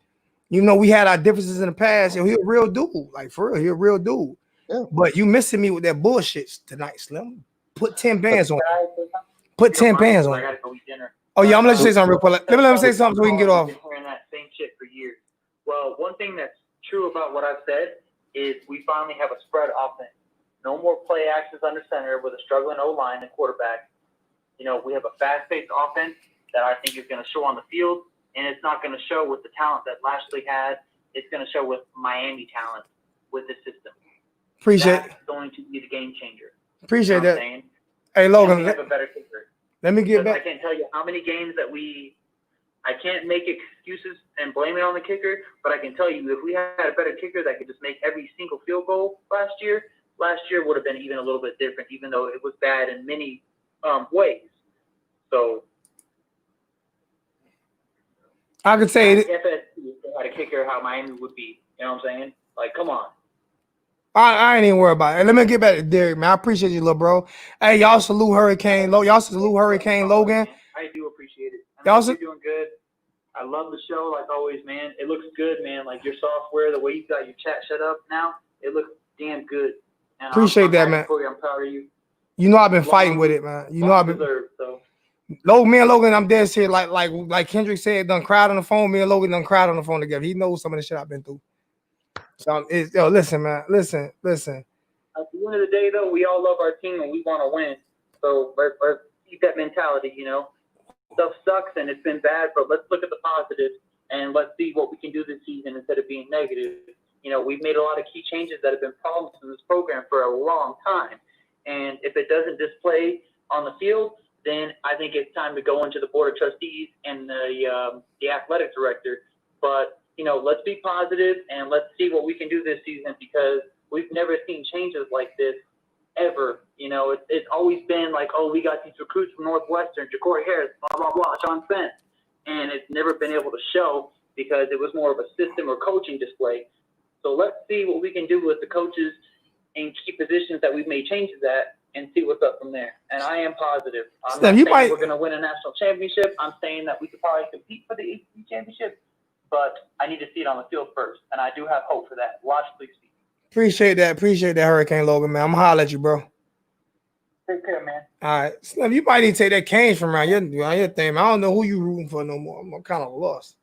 You know, we had our differences in the past. He a real dude, like for real. He a real dude. Yeah. But you missing me with that bullshit tonight, Slim. Put 10 bands on it. Put 10 bands on it. Oh yeah, I'm gonna let you say something real quick. Let me say something so we can get off. I've been hearing that same shit for years. Well, one thing that's true about what I've said is we finally have a spread offense. No more play actions under center with a struggling O-line and quarterback. You know, we have a fast-paced offense that I think is going to show on the field, and it's not going to show with the talent that Lashley had. It's going to show with Miami talent with the system. That's going to be the game changer. Appreciate that. Hey, Logan, we have a better kicker. Let me get back. I can't tell you how many games that I can't make excuses and blame it on the kicker, but I can tell you if we had a better kicker that could just make every single field goal last year would have been even a little bit different, even though it was bad in many ways. So I could say if they had a kicker, how Miami would be. You know what I'm saying? Like, come on. I ain't even worried about it. Let me get back to Derek, man. I appreciate you, little bro. Hey, y'all salute Hurricane Logan. I do appreciate it. You're doing good. I love the show, like always, man. It looks good, man. Like your software, the way you got your chat set up now, it looks damn good. And appreciate that, man. I'm proud of you. You know I've been fighting with it, man. You know I've been. Logan, I'm dead serious. Like Kendrick said, done cried on the phone. Me and Logan done cried on the phone together. He knows some of the shit I've been through. So listen, man. Listen. At the end of the day, though, we all love our team and we want to win. So let's keep that mentality, you know. stuff sucks and it's been bad, but let's look at the positives and let's see what we can do this season instead of being negative. We've made a lot of key changes that have been problems in this program for a long time. And if it doesn't display on the field, then I think it's time to go into the board of trustees and the athletic director. But, let's be positive and let's see what we can do this season, because we've never seen changes like this ever. It's always been like, oh, we got these recruits from Northwestern, Ja'Cory Harris, blah, blah, blah, Jhon Spence. And it's never been able to show because it was more of a system or coaching display. So let's see what we can do with the coaches in key positions that we've made changes at and see what's up from there. And I am positive. I'm not saying we're going to win a national championship. I'm saying that we could probably compete for the ACC championship, but I need to see it on the field first. And I do have hope for that, logically speaking. Appreciate that, Hurricane Logan, man. I'm going to holler at you, bro. Take care, man. All right. Slim, you might need to take that Canes from around your thing, man. I don't know who you rooting for no more. I'm kind of lost.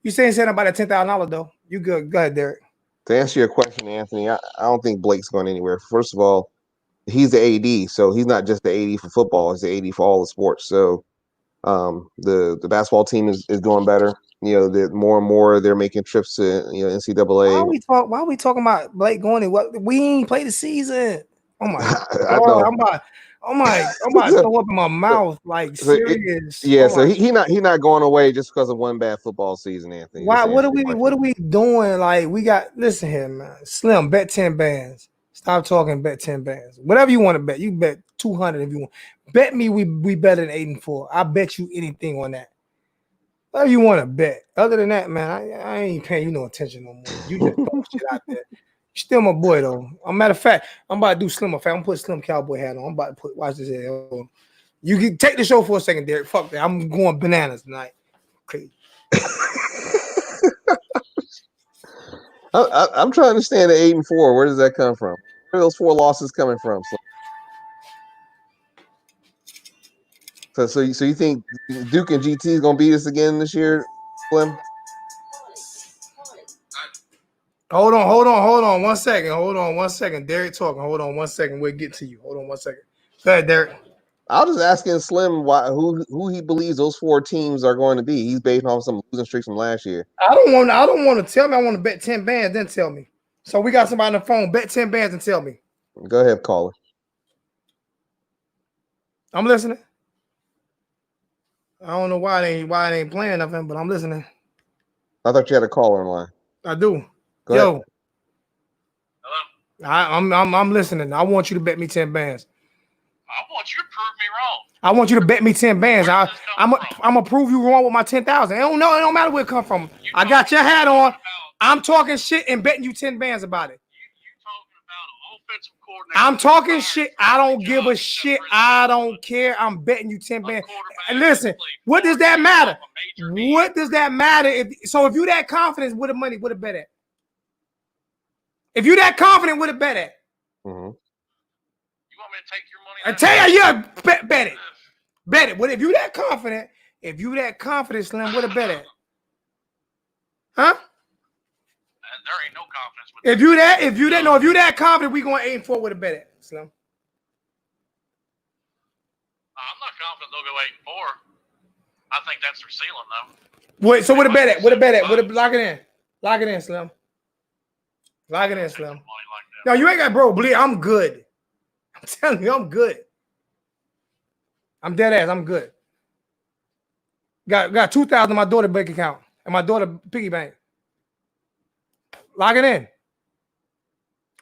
You saying something about that $10,000 though. You good. Go ahead, Derek. To answer your question, Anthony, I don't think Blake's going anywhere. First of all, he's the AD, so he's not just the AD for football. He's the AD for all the sports. So the basketball team is doing better. More and more they're making trips to NCAA. Why are we talking about Blake going? We ain't played the season. Oh my God! I'm about to throw up in my mouth like serious. So he not going away just because of one bad football season, Anthony. Why? What are we doing? Like listen here, man. Slim, bet 10 bands. Stop talking. Bet 10 bands. Whatever you want to bet, you bet 200 if you want. Bet me we better than 8-4. I bet you anything on that. Whatever you want to bet. Other than that, man, I ain't paying you no attention no more. You just throw shit out there. You still my boy though. Matter of fact, I'm about to do Slim effect. I'm gonna put Slim cowboy hat on. I'm about to watch this here. You can take the show for a second, Derek. Fuck that. I'm going bananas tonight. Okay. I'm trying to understand the 8-4. Where does that come from? Where are those 4 losses coming from? So you think Duke and GT is gonna beat us again this year, Slim? Hold on 1 second. Hold on 1 second. Derek talking. Hold on 1 second. We'll get to you. Hold on 1 second. Go ahead, Derek. I was just asking Slim who he believes those 4 teams are going to be. He's based on some losing streaks from last year. I don't want to tell me. I want to bet 10 bands, then tell me. So we got somebody on the phone. Bet 10 bands and tell me. Go ahead, caller. I'm listening. I don't know why it ain't playing nothing, but I'm listening. I thought you had a caller in line. I do. Go ahead. Hello. I'm listening. I want you to bet me 10 bands. I want you to prove me wrong. I want you to bet me 10 bands. I'm gonna prove you wrong with my 10,000. It don't matter where it come from. I got your hat on. I'm talking shit and betting you 10 bands about it. You talking about an offensive coordinator? I'm talking shit. I don't give a shit. I don't care. I'm betting you 10 bands. And listen, what does that matter? What does that matter? If you that confident, where the money would have bet at? If you that confident, would have bet at? You want me to take your money? I tell you, yeah, bet it. Bet it. What if you that confident? If you that confident, Slim, would have bet at? Huh? There ain't no confidence with If you that confident, we going 8-4 with a bet at, Slim. I'm not confident they'll go 8-4. I think that's their ceiling, though. Wait, so what a bet at? What a bet at? Lock it in. Lock it in, Slim. Lock it in, Slim. No, you ain't got bro. Bleed. I'm good. I'm telling you, I'm good. I'm dead ass. I'm good. Got 2,000 in my daughter's bank account and my daughter piggy bank. Lock it in.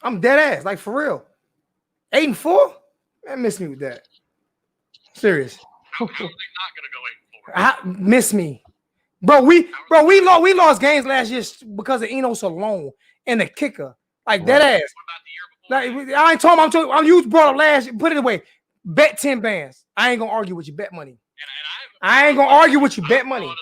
I'm dead ass, like for real. 8-4? Man, miss me with that. Serious. How are they not going to go 8-4? Miss me. Bro, we lost games last year because of Enos alone and the kicker. Like dead ass. What about the year before? Like, I ain't talking. You brought up last year. Put it away. Bet 10 bands. I ain't gonna argue with you. Bet money. I ain't gonna argue with you. Bet money.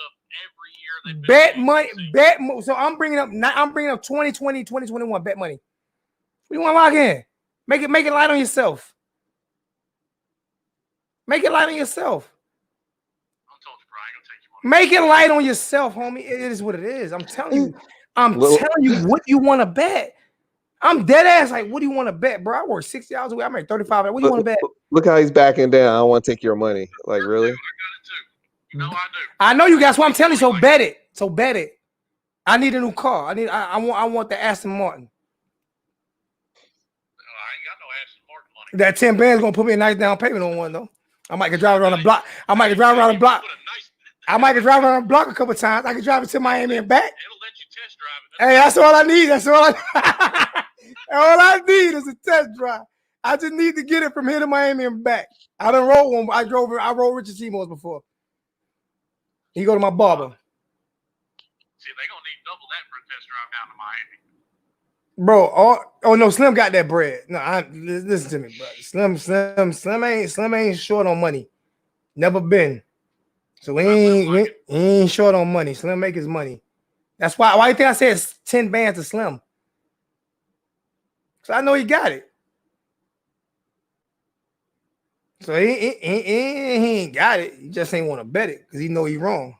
Bet money. Bet. So I'm bringing up 2020, 2021. Bet money. What do you want to lock in? Make it light on yourself. Make it light on yourself. Make it light on yourself, homie. It is what it is. I'm telling you. I'm telling you what you want to bet. I'm dead ass. Like, what do you want to bet, bro? I work 60 hours a week. I make 35. What do you want to bet? Look how he's backing down. I don't want to take your money. Like, really? I got it too. You know I do. I know you guys. What I'm telling you. So bet it. So bet it. I need a new car. I want the Aston Martin. I ain't got no Aston Martin money. That 10 band's gonna put me a nice down payment on one though. I might get drive around the block. I might get drive around the block. I might get drive around the block a couple times. I can drive it to Miami and back. It'll let you test drive it. Hey, that's all I need. That's all all I need is a test drive. I just need to get it from here to Miami and back. I done rolled one. I rode Richard Seymour's before. He go to my barber. See, they gonna need double that for a test drive down to Miami. Bro, oh no, Slim got that bread. No, listen to me, bro. Slim ain't short on money. Never been. So he ain't short on money. Slim make his money. That's why you think I said 10 bands to Slim? So I know he got it. So he ain't got it. He just ain't want to bet it because he know he wrong.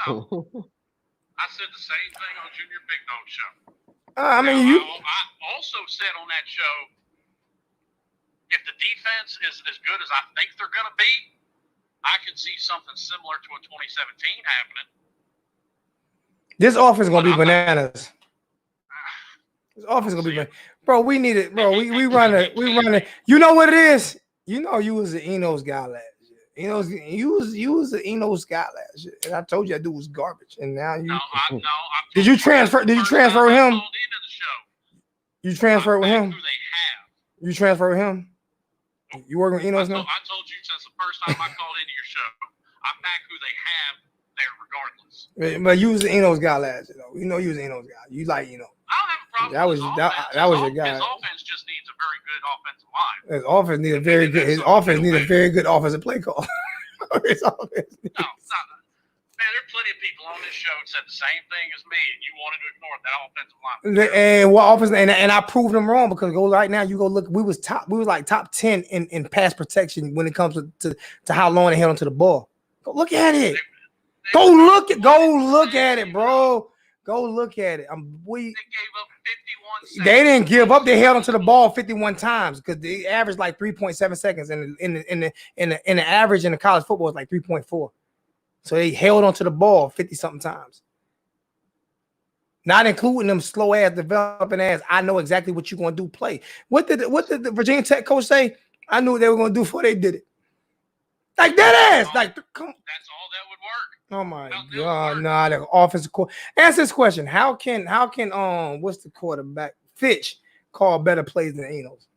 No. I said the same thing on Junior Big Dog Show. I mean, I also said on that show, if the defense is as good as I think they're going to be, I could see something similar to a 2017 happening. This offense is going to be bananas. This offense is going to be bananas. Bro, we need it. Bro, we run it. You know what it is? You know you was the Enos guy last year. You was the Enos guy last year. And I told you that dude was garbage. And now you Did you transfer him? You transferred with him? You transferred with him? You working with Enos now? I told you since the first time I called into your show, I back who they have there regardless. But you was the Enos guy last year, though. You know you was the Enos guy. You like Eno. I don't have a problem. That was your guy. His offense just needs a very good offensive line. His offense needs a very good offensive play call. His offense needs. No, man, there are plenty of people on this show that said the same thing as me, and you wanted to ignore that offensive line. And what offense? And I proved them wrong because right now you go look. We was like top 10 in pass protection when it comes to how long they held onto the ball. Go look at it. Go look at it, bro. Go look at it. They gave up 51 seconds. They didn't give up. They held onto the ball 51 times because they averaged like 3.7 seconds, and in the average in the college football is like 3.4. So they held onto the ball 50-something times. Not including them slow ass, developing ass. I know exactly what you're gonna do. Play. What did the Virginia Tech coach say? I knew what they were gonna do before they did it. Like that ass. Like come. That's all that would work. Oh my God! Nah, the offensive court. Answer this question: How can what's the quarterback Fitch call better plays than Enos?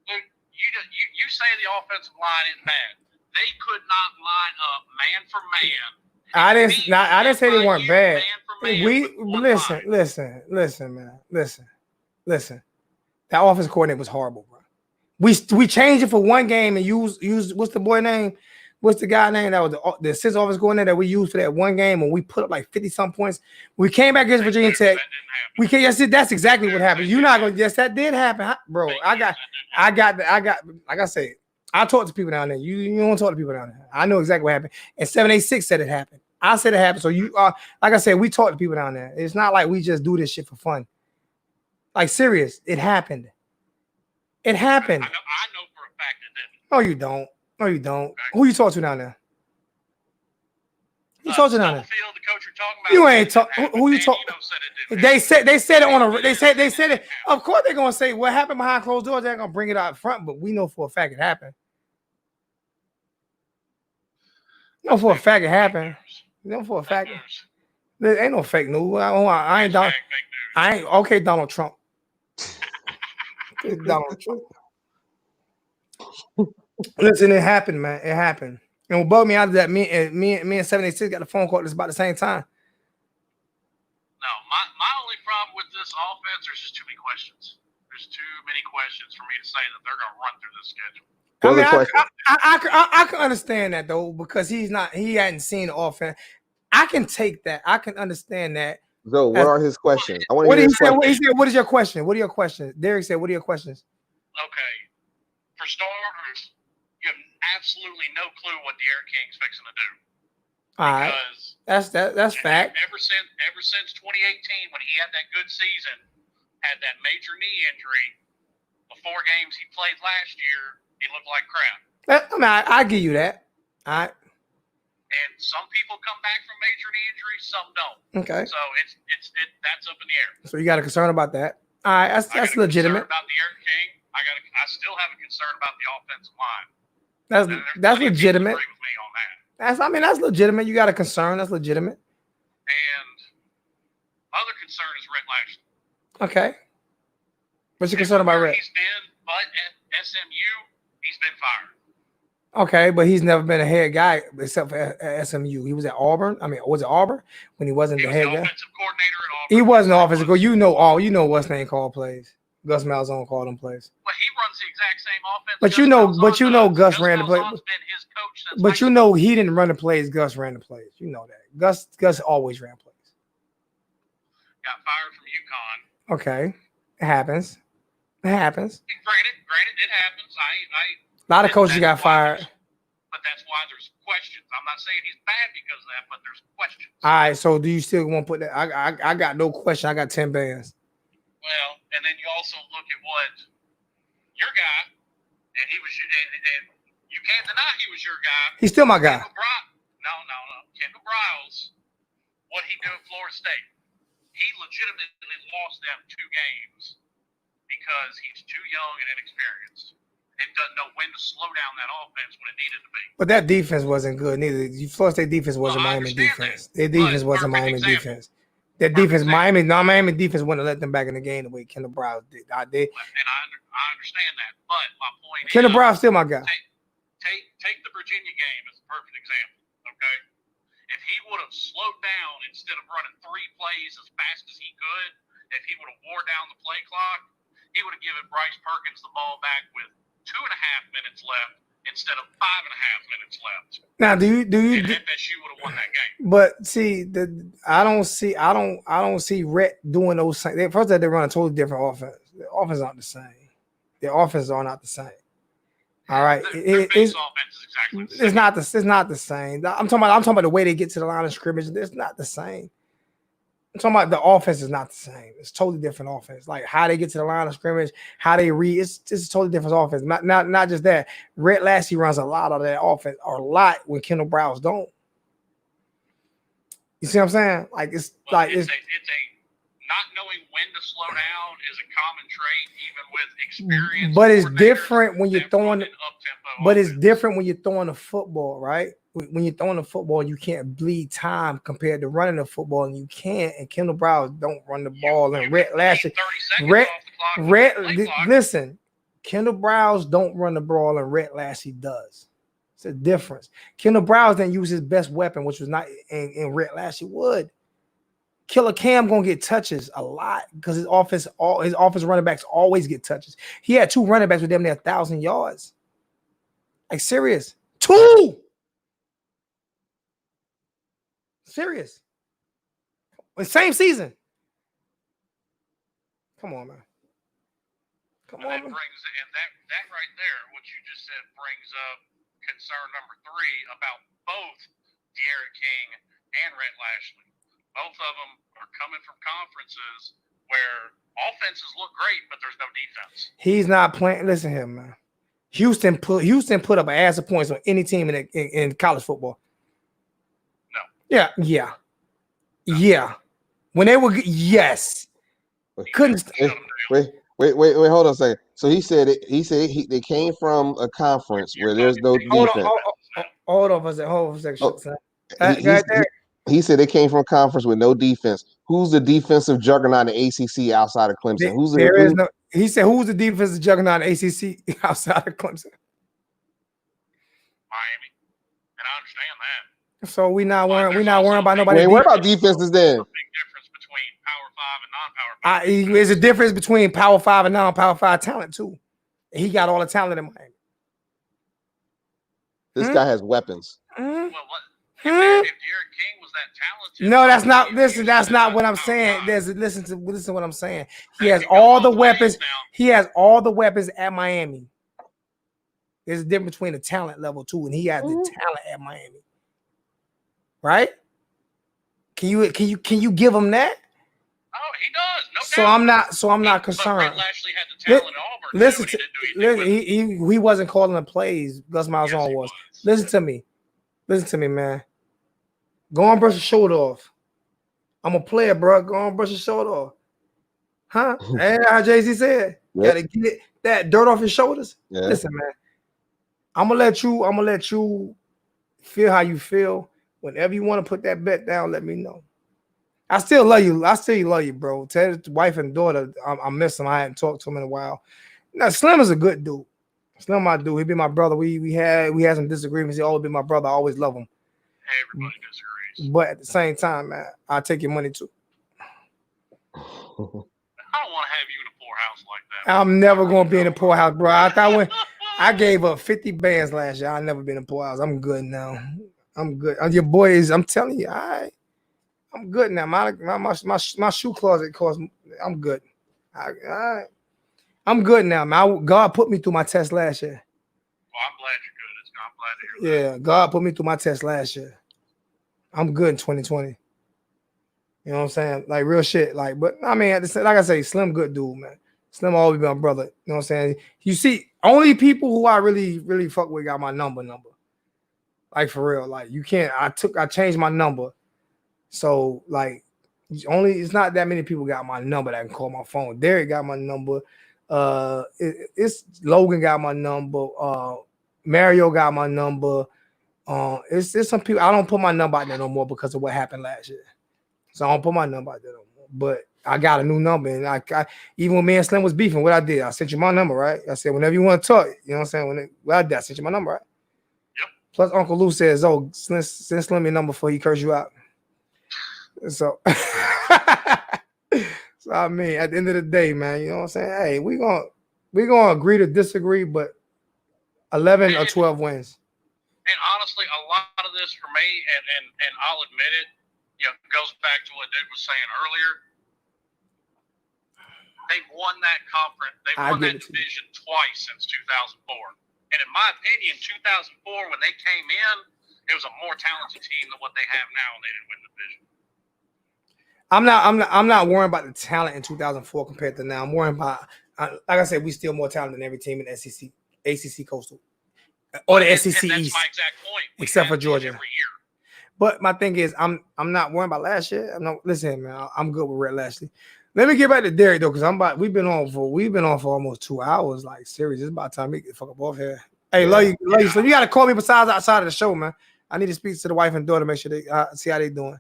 Look, you say the offensive line is bad. They could not line up man for man. I didn't say they weren't bad. Man Listen, man. Listen. That offensive coordinator was horrible, bro. We changed it for one game and used what's the boy name? What's the guy name that was the assistant offensive coordinator that we used for that one game and we put up like 50-some points. We came back against Virginia Tech. That's exactly what happened. You're not gonna. Yes, that did happen, bro. I got. Like I said, I talk to people down there. You don't talk to people down there. I know exactly what happened. And 786 said it happened. I said it happened. So you are, like I said, we talk to people down there. It's not like we just do this shit for fun. Like serious, it happened. It happened. I know for a fact it didn't. No, you don't. No, you don't. Okay. Who you talk to down there? You talk to down there. The coach you're talking about. You ain't talk. Who you talk? They said it on a. They said it. Of course they're gonna say what happened behind closed doors. They're gonna bring it out front, but we know for a fact it happened. No, for a fact it happened. No, for a fact. There ain't no fake news. I ain't okay. Donald Trump. It's Donald Trump. Listen, it happened, man. It happened. And what bugged me out of that, me and 786 got a phone call. It's about the same time. No, my only problem with this offense, there's just too many questions. There's too many questions for me to say that they're going to run through this schedule. I can understand that though because he hadn't seen the offense. I can take that. I can understand that. So, what are his questions? I want to hear his questions. He said, "What is your question? What are your questions?" Derek said, "What are your questions?" Okay, for starters, you have absolutely no clue what De'Aaron King's fixing to do. All right, that's fact. Ever since 2018, when he had that good season, had that major knee injury. The 4 games he played last year, he looked like crap. I mean, I give you that. All right. And some people come back from major knee injuries, some don't. Okay. So that's up in the air. So you got a concern about that. All right, that's legitimate. About the Eric King, I still have a concern about the offensive line. That's legitimate. Agree with me on that. That's legitimate. You got a concern. That's legitimate. And other concern is Rhett Lashley. Okay. What's your concern about Rhett? He's been, but at SMU, he's been fired. Okay, but he's never been a head guy except for at SMU. He was at Auburn. I mean, was it Auburn when he wasn't the head guy? Offensive coordinator at Auburn. He wasn't the offensive coordinator. You know what's name called plays. Gus Malzahn called them plays. Well, he runs the exact same offense. But you know Gus ran the play. Malzahn's been his coach since But you know he didn't run the plays. Gus ran the plays. You know that. Gus always ran plays. Got fired from UConn. Okay, it happens. It happens. Granted, it happens. A lot of coaches got fired. But that's why there's questions. I'm not saying he's bad because of that, but there's questions. All right, so do you still want to put that? I got no question. I got 10 bands. Well, and then you also look at what your guy, and he was, and you can't deny he was your guy. He's still my guy. No. Kendall Briles, what he did at Florida State, he legitimately lost them 2 games because he's too young and inexperienced. And doesn't know when to slow down that offense when it needed to be. But that defense wasn't good neither. Florida State defense wasn't Miami defense. Their defense wasn't Miami defense. Their defense, Miami defense wouldn't have let them back in the game the way Kendall Briles did. And I understand that, but my point is, Kendall Briles still my guy. Take the Virginia game as a perfect example. Okay, if he would have slowed down instead of running 3 plays as fast as he could, if he would have wore down the play clock, he would have given Bryce Perkins the ball back with 2.5 minutes left instead of 5.5 minutes left. Now, do you FSU would have won that game. But see, I don't see Rhett doing those things. First, they run a totally different offense. The offenses aren't the same. Their offenses are not the same. All right, it's not the same. I'm talking about the way they get to the line of scrimmage. It's not the same. I'm talking about the offense is not the same. It's totally different offense. Like how they get to the line of scrimmage, how they read. It's a totally different offense. Not just that. Rhett Lashley runs a lot of that offense, or a lot when Kendall Briles don't. You see what I'm saying? Like it's a not knowing when to slow down is a common trait, even with experience. But it's different when you're throwing. But it's different when you're throwing the football, right? When you're throwing the football, you can't bleed time compared to running the football, and you can't. And Kendall Briles don't run the ball, and Rhett Lashley. Listen, Kendall Briles don't run the ball, and Rhett Lashley does. It's a difference. Kendall Briles didn't use his best weapon, which was not, and Rhett Lashley would. Killer Cam gonna get touches a lot because his offense running backs always get touches. He had 2 running backs with them there 1,000 yards. Like serious, 2. Serious. The same season. Come on, man. That right there, what you just said, brings up concern number 3 about both De'Aaron King and Rhett Lashley. Both of them are coming from conferences where offenses look great, but there's no defense. He's not playing. Listen here, man. Houston put up an ass of points on any team in college football. No. Yeah. When they were yes, couldn't. Wait, hold on a second. So he said they came from a conference where there's no defense. Hold on for a second. He said they came from a conference with no defense. Who's the defensive juggernaut in the ACC outside of Clemson? He said, who's the defensive juggernaut in the ACC outside of Clemson? Miami, and I understand that. So we not worrying about nobody. We ain't worried about defenses then. There's a big difference between Power 5 and non-Power 5. There's a difference between Power 5 and non-Power 5 talent too. He got all the talent in Miami. This guy has weapons. Well, if De'Aaron King was that talented, no, that's not. Listen, that's not what I'm saying. Listen to what I'm saying. He has all the weapons. He has all the weapons at Miami. There's a difference between the talent level too, and he has the talent at Miami. Right? Can you give him that? Oh, He does. No So doubt. I'm not But concerned. Brett Lashley had the talent at Auburn. Listen, Too, and he didn't do anything with it. he wasn't calling the plays. Gus Malzahn Yes, he was. was. Listen to me, man. Go on, brush your shoulder off. I'm a player, bro. Go on, brush your shoulder off. Huh? And how Jay-Z said, Yep. gotta get that dirt off your shoulders. Yeah. Listen, man. I'm gonna let you feel how you feel. Whenever you want to put that bet down, let me know. I still love you. I still love you, bro. Tell his wife and daughter I miss him. I hadn't talked to him in a while. Now, Slim is a good dude. Slim, my dude. He be my brother. We had some disagreements. He always been my brother. I always love him. Everybody disagrees. But at the same time, man, I'll take your money too. I don't want to have you in a poorhouse like that. I'm never gonna be in a poorhouse, bro. I thought when I gave up 50 bands last year, I've never been in a poorhouse. I'm good now. I'm good. Your boy is. I'm telling you, I'm good now. My shoe closet cost. I'm good. I'm good now, man. God put me through my test last year. Well, I'm glad you're good. I'm glad to hear that. Yeah, God put me through my test last year. I'm good in 2020. You know what I'm saying? Like real shit. Like, but I mean, like I say, Slim good dude, man. Slim always been my brother. You know what I'm saying? You see, only people who I really fuck with got my number. Like for real. Like you can't. I changed my number. So like, it's not that many people got my number that can call my phone. Derek got my number. It's Logan got my number. Mario got my number. It's some people. I don't put my number out there no more because of what happened last year. So I don't put my number out there no more. But I got a new number, and I even when me and Slim was beefing, what I did, I sent you my number, right? I said whenever you want to talk, you know what I'm saying. I sent you my number, right? Yep. Plus Uncle Lou says, "Oh, send Slim your number before he curse you out." So, so I mean, at the end of the day, man, you know what I'm saying? Hey, we gonna agree to disagree, but 11 or 12 wins. And honestly, a lot of this for me, and I'll admit it, goes back to what Dude was saying earlier. They've won that conference. They've won that division twice since 2004. And in my opinion, 2004, when they came in, it was a more talented team than what they have now, and they didn't win the division. I'm not worrying about the talent in 2004 compared to now. I'm worrying about, like I said, we still more talented than every team in the SEC, ACC Coastal, or the SEC and that's East, my exact point. Except for Georgia. Every year. But my thing is, I'm not worrying about last year. Listen, man, I'm good with Red Lashley. Let me get back to Derek though, because we've been on for almost 2 hours. Like serious, it's about time we get the fuck up off here. Hey, love you. So you gotta call me besides outside of the show, man. I need to speak to the wife and daughter, make sure they see how they doing.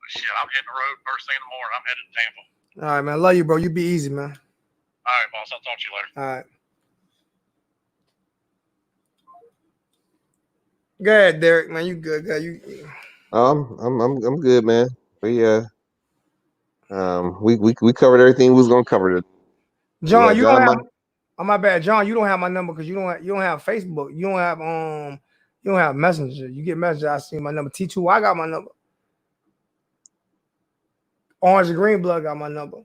Shit, I'm hitting the road first thing in the morning. I'm headed to Tampa. All right, man. Love you, bro. You be easy, man. All right, boss. I'll talk to you later. All right. Go ahead, Derek, man. You good? I'm good, man. We covered everything we was gonna cover. Jhon, you don't have. Oh, my bad, Jhon. You don't have my number because you don't have Facebook. You don't have Messenger. You get Messenger. I see my number. T2. I got my number. Orange and Green Blood got my number.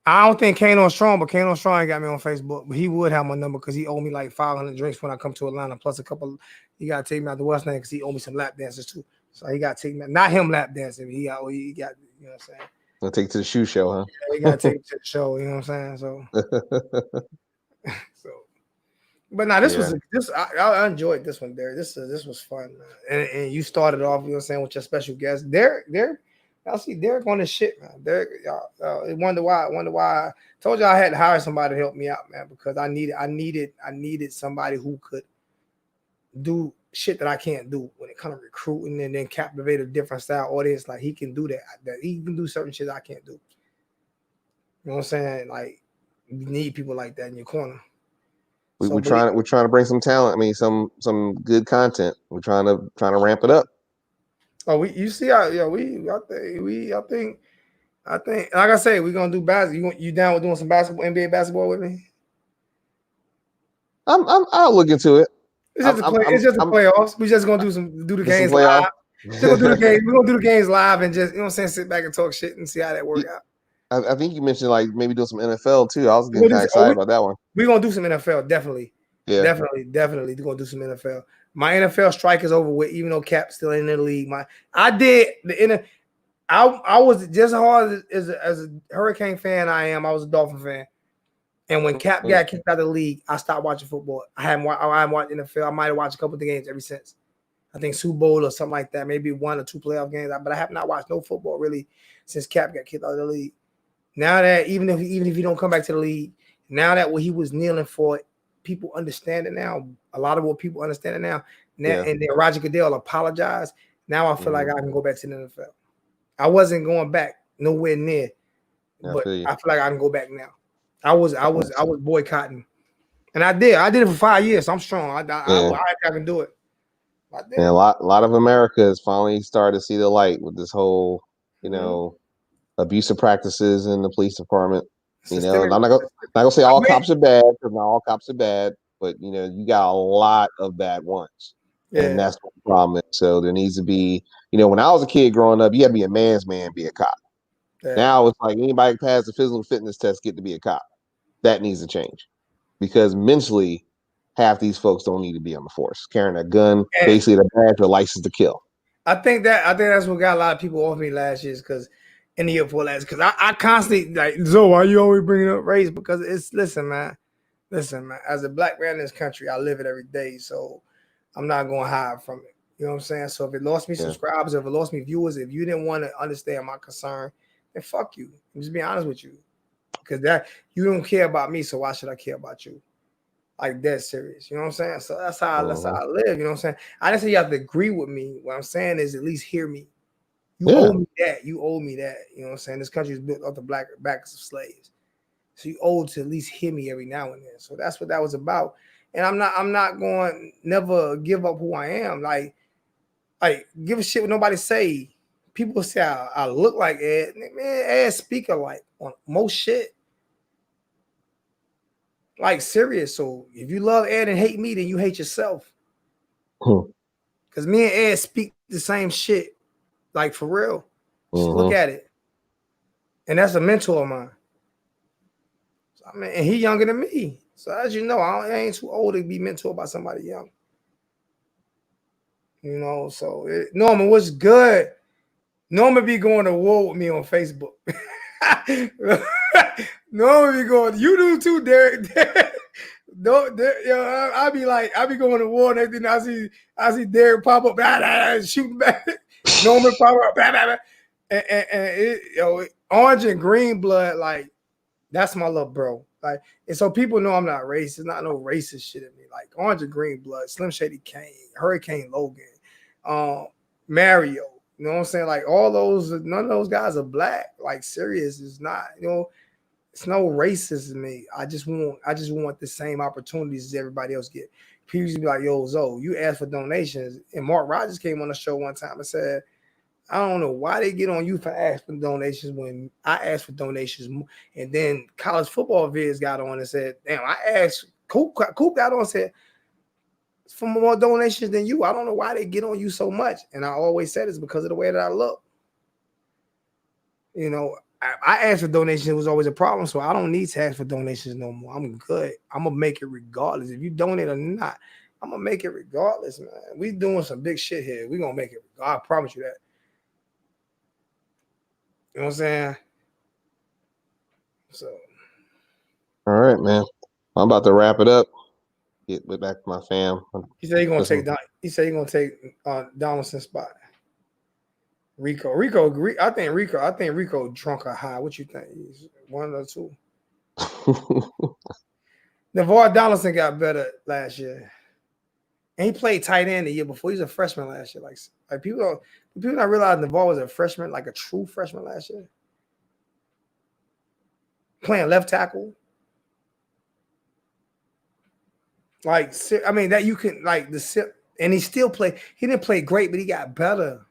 I don't think Kano Strong, but Kano Strong ain't got me on Facebook. But he would have my number because he owed me like 500 drinks when I come to Atlanta. Plus a couple. He got to take me out to West End because he owed me some lap dances too. So he got to take me. Not him lap dancing. He got. You know what I'm saying. I'll take it to the shoe show, huh? Yeah, he got to take it to the show. You know what I'm saying. So. But now I enjoyed this one, Derek. This was fun, man. And you started off, you know what I'm saying, with your special guest, Derek. Y'all see Derek on this shit, man. Derek, y'all wonder why. I told y'all I had to hire somebody to help me out, man, because I needed somebody who could do shit that I can't do when it comes to recruiting and then captivate a different style audience. Like he can do that. He can do certain shit I can't do. You know what I'm saying? Like you need people like that in your corner. We're trying to bring some talent. I mean, some good content. We're trying to ramp it up. Oh, you see how I think like I say, we're gonna do basketball. You down with doing some NBA basketball with me? I'll look into it. It's just the playoffs. We just gonna do the games live. We're gonna do the games live and just, you know what I'm saying, sit back and talk shit and see how that works out. I think you mentioned like maybe do some NFL too. I was getting kind of excited about that one. We're gonna do some NFL, definitely. Yeah, definitely. We're gonna do some NFL. My NFL strike is over with, even though Cap's still in the league. I was just hard as a Hurricane fan I was a Dolphin fan. And when Cap got kicked out of the league, I stopped watching football. I haven't watched NFL. I might have watched a couple of the games ever since. I think Super Bowl or something like that, maybe 1 or 2 playoff games. But I have not watched no football really since Cap got kicked out of the league. Now that even if he don't come back to the league, now that what he was kneeling for, people understand it now. A lot of what people understand it now. And then Roger Goodell apologized. Now I feel like I can go back to the NFL. I wasn't going back nowhere near, but I feel like I can go back now. I was boycotting, and I did it for 5 years. So I'm strong. I can do it. And a lot of America has finally started to see the light with this whole, abusive practices in the police department. And I'm not gonna say all cops are bad, because not all cops are bad, but you got a lot of bad ones, and that's what the problem is. So there needs to be, when I was a kid growing up, you had to be a man's man, be a cop. Yeah. Now it's like anybody who passed the physical fitness test get to be a cop. That needs to change, because mentally, half these folks don't need to be on the force carrying a gun, basically a badge or license to kill. I think that's what got a lot of people off me last year, because in the year before last, because I constantly like, Zoe, why you always bringing up race? Because listen, man, as a black man in this country, I live it every day, so I'm not going to hide from it. You know what I'm saying? So if it lost me subscribers, if it lost me viewers, if you didn't want to understand my concern, then fuck you. I'm just being honest with you. Because that you don't care about me, so why should I care about you? Like, dead serious. You know what I'm saying? So that's how I live. You know what I'm saying? I didn't say you have to agree with me. What I'm saying is at least hear me. You owe me that. You owe me that. You know what I'm saying? This country is built off the backs of slaves. So you owe to at least hear me every now and then. So that's what that was about. And I'm not going to never give up who I am. Like give a shit what nobody say. People say I look like Ed. Man, Ed speak alike on most shit. Like, serious. So if you love Ed and hate me, then you hate yourself. Because me and Ed speak the same shit. Like, for real. Just look at it. And that's a mentor of mine. So, I mean, and he younger than me. So as you know, I ain't too old to be mentored by somebody young. So Norman, what's good? Norman be going to war with me on Facebook. Norman be going, you do too, Derek. I be going to war and everything. I see Derek pop up, shooting back. Norman pop up, and orange and green blood, like, that's my little bro. Like, and so people know I'm not racist. Not no racist shit in me. Like, orange and green blood, Slim Shady Kane, Hurricane Logan, Mario. You know what I'm saying? Like, all those, none of those guys are black. Like, serious is not. It's no racism in me. I just want the same opportunities as everybody else get. People used to be like, yo, Zoe, you asked for donations. And Mark Rogers came on the show one time and said, I don't know why they get on you for asking for donations when I asked for donations. And then College Football Viz got on and said, damn, I asked, Coop got on and said, for more donations than you. I don't know why they get on you so much. And I always said it's because of the way that I look. I asked for donations. It was always a problem. So I don't need to ask for donations no more. I'm good. I'm going to make it regardless. If you donate or not, I'm going to make it regardless, man. We doing some big shit here. We're going to make it. I promise you that. You know what I'm saying? So. All right, man. I'm about to wrap it up. Get back to my fam. He said he's going to take Donaldson's spot. Rico, I think Rico drunk or high. What you think? He's one or two. Navar Donaldson got better last year, and he played tight end the year before. He was a freshman last year. Like people don't realize Navar was a freshman, like a true freshman last year, playing left tackle. Like, I mean, that you can like and he still played. He didn't play great, but he got better.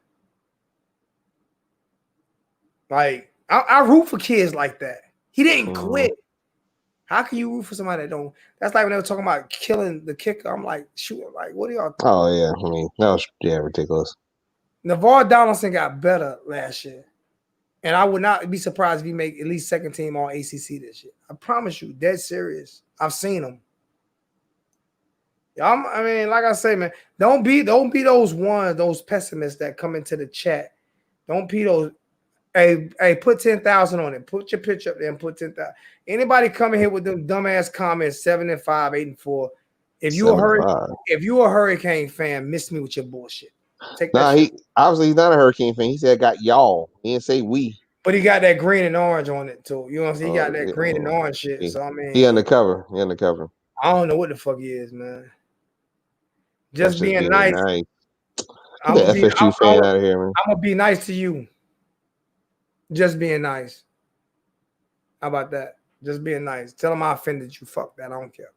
Like, I root for kids like that. He didn't quit. How can you root for somebody that don't? That's like when they were talking about killing the kicker. I'm like, shoot, like, what are y'all thinking? Oh, yeah. I mean, that was ridiculous. Navar Donaldson got better last year. And I would not be surprised if he make at least second team all ACC this year. I promise you, dead serious. I've seen him. I mean, like I say, man, don't be those pessimists that come into the chat. Don't be those. Hey, put 10,000 on it. Put your picture up there and put 10,000. Anybody coming here with them dumbass comments 7-5, 8-4. If you a Hurricane fan, miss me with your bullshit. Take that. Nah, shit. He's not a Hurricane fan. He said got y'all. He didn't say we. But he got that green and orange on it too. You know what I'm saying? He got that Yeah, green and orange shit. So I mean, he undercover. He undercover. I don't know what the fuck he is, man. Just That's being nice. Get the FSU fan out of here, man. I'm gonna be nice to you. Just being nice. How about that? Just being nice. Tell him I offended you. Fuck that. I don't care.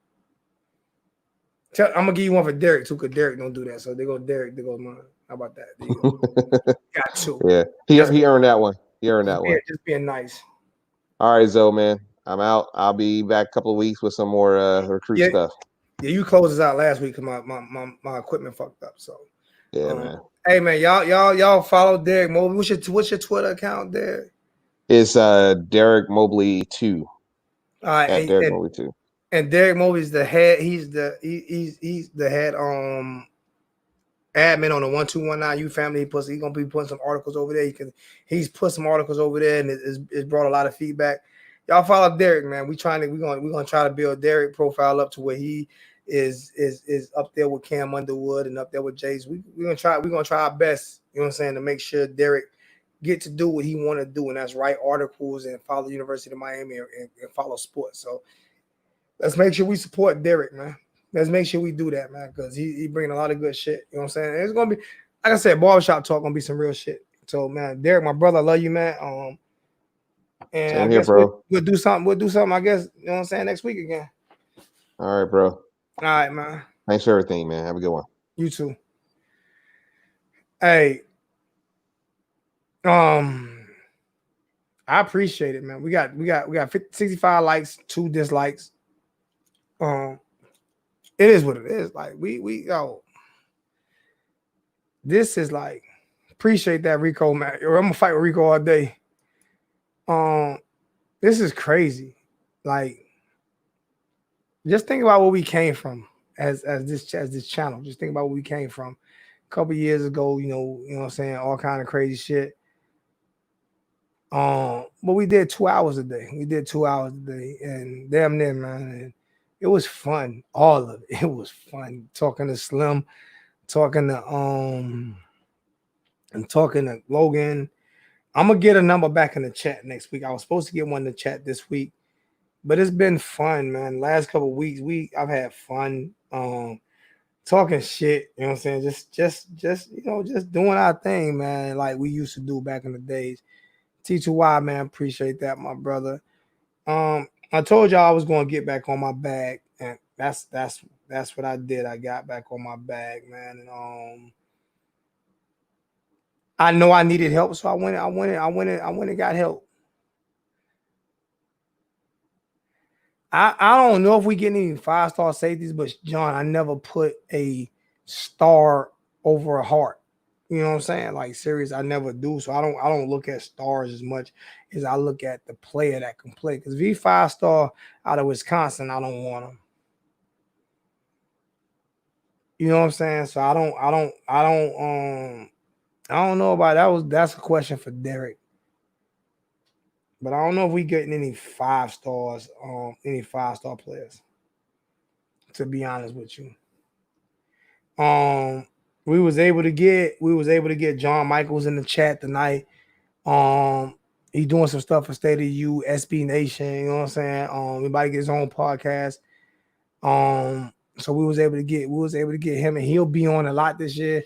I'm gonna give you one for Derek too, because Derek don't do that. So they go Derek, they go mine. How about that? There you go. Got two. Yeah, he earned that one. He earned that one. Just being nice. All right, Zoe, man. I'm out. I'll be back a couple of weeks with some more recruit stuff. Yeah, you closed us out last week because my equipment fucked up. So yeah, man. Hey man, y'all follow Derek Mobley. What's your Twitter account, Derek? It's Derek Mobley 2. All right, at Derek Mobley 2. And Derek Mobley's the head. He's the head admin on the 1219 U family. He's gonna be putting some articles over there. He's put some articles over there, and it's brought a lot of feedback. Y'all follow Derek, man. We're gonna try to build Derek profile up to where he is up there with Cam Underwood and up there with Jace. We're gonna try our best, you know what I'm saying, to make sure Derek get to do what he want to do, and that's write articles and follow the University of Miami and follow sports. So let's make sure we support Derek, man. Let's make sure we do that, man, because he bringing a lot of good shit. You know what I'm saying? It's gonna be, like I said, barbershop talk gonna be some real shit. So man, Derek, my brother, I love you, man. And same I here, guess bro. we'll do something. We'll do something, I guess, you know what I'm saying, next week again. All right, bro. All right, man. Thanks for everything, man. Have a good one. You too. Hey, I appreciate it, man. We got 65 likes, 2 dislikes. It is what it is. Like this is like, appreciate that, Rico, man. I'm gonna fight with Rico all day. This is crazy. Like, just think about where we came from as this channel. Just think about where we came from a couple years ago. You know what I'm saying, all kind of crazy shit. But we did 2 hours a day. And damn near, man. And it was fun. All of it. It was fun talking to Slim, talking to and talking to Logan. I'm gonna get a number back in the chat next week. I was supposed to get one in the chat this week, but it's been fun, man. Last couple of weeks, I've had fun talking shit, you know what I'm saying? Just just doing our thing, man, like we used to do back in the days. T2Y, man, appreciate that, my brother. I told y'all I was gonna get back on my bag, and that's what I did. I got back on my bag, man, and I know I needed help, so I went and got help. I don't know if we get any 5-star safeties, but Jhon, I never put a star over a heart. You know what I'm saying? Like, serious, I never do. So I don't look at stars as much as I look at the player that can play. Because V 5-star out of Wisconsin, I don't want him. You know what I'm saying? So I don't know about that. That's a question for Derek. But I don't know if we getting any 5 stars, any 5-star players. To be honest with you. We was able to get John Michaels in the chat tonight. He's doing some stuff for State of U, SB Nation, you know what I'm saying? Everybody get his own podcast. So we was able to get him, and he'll be on a lot this year.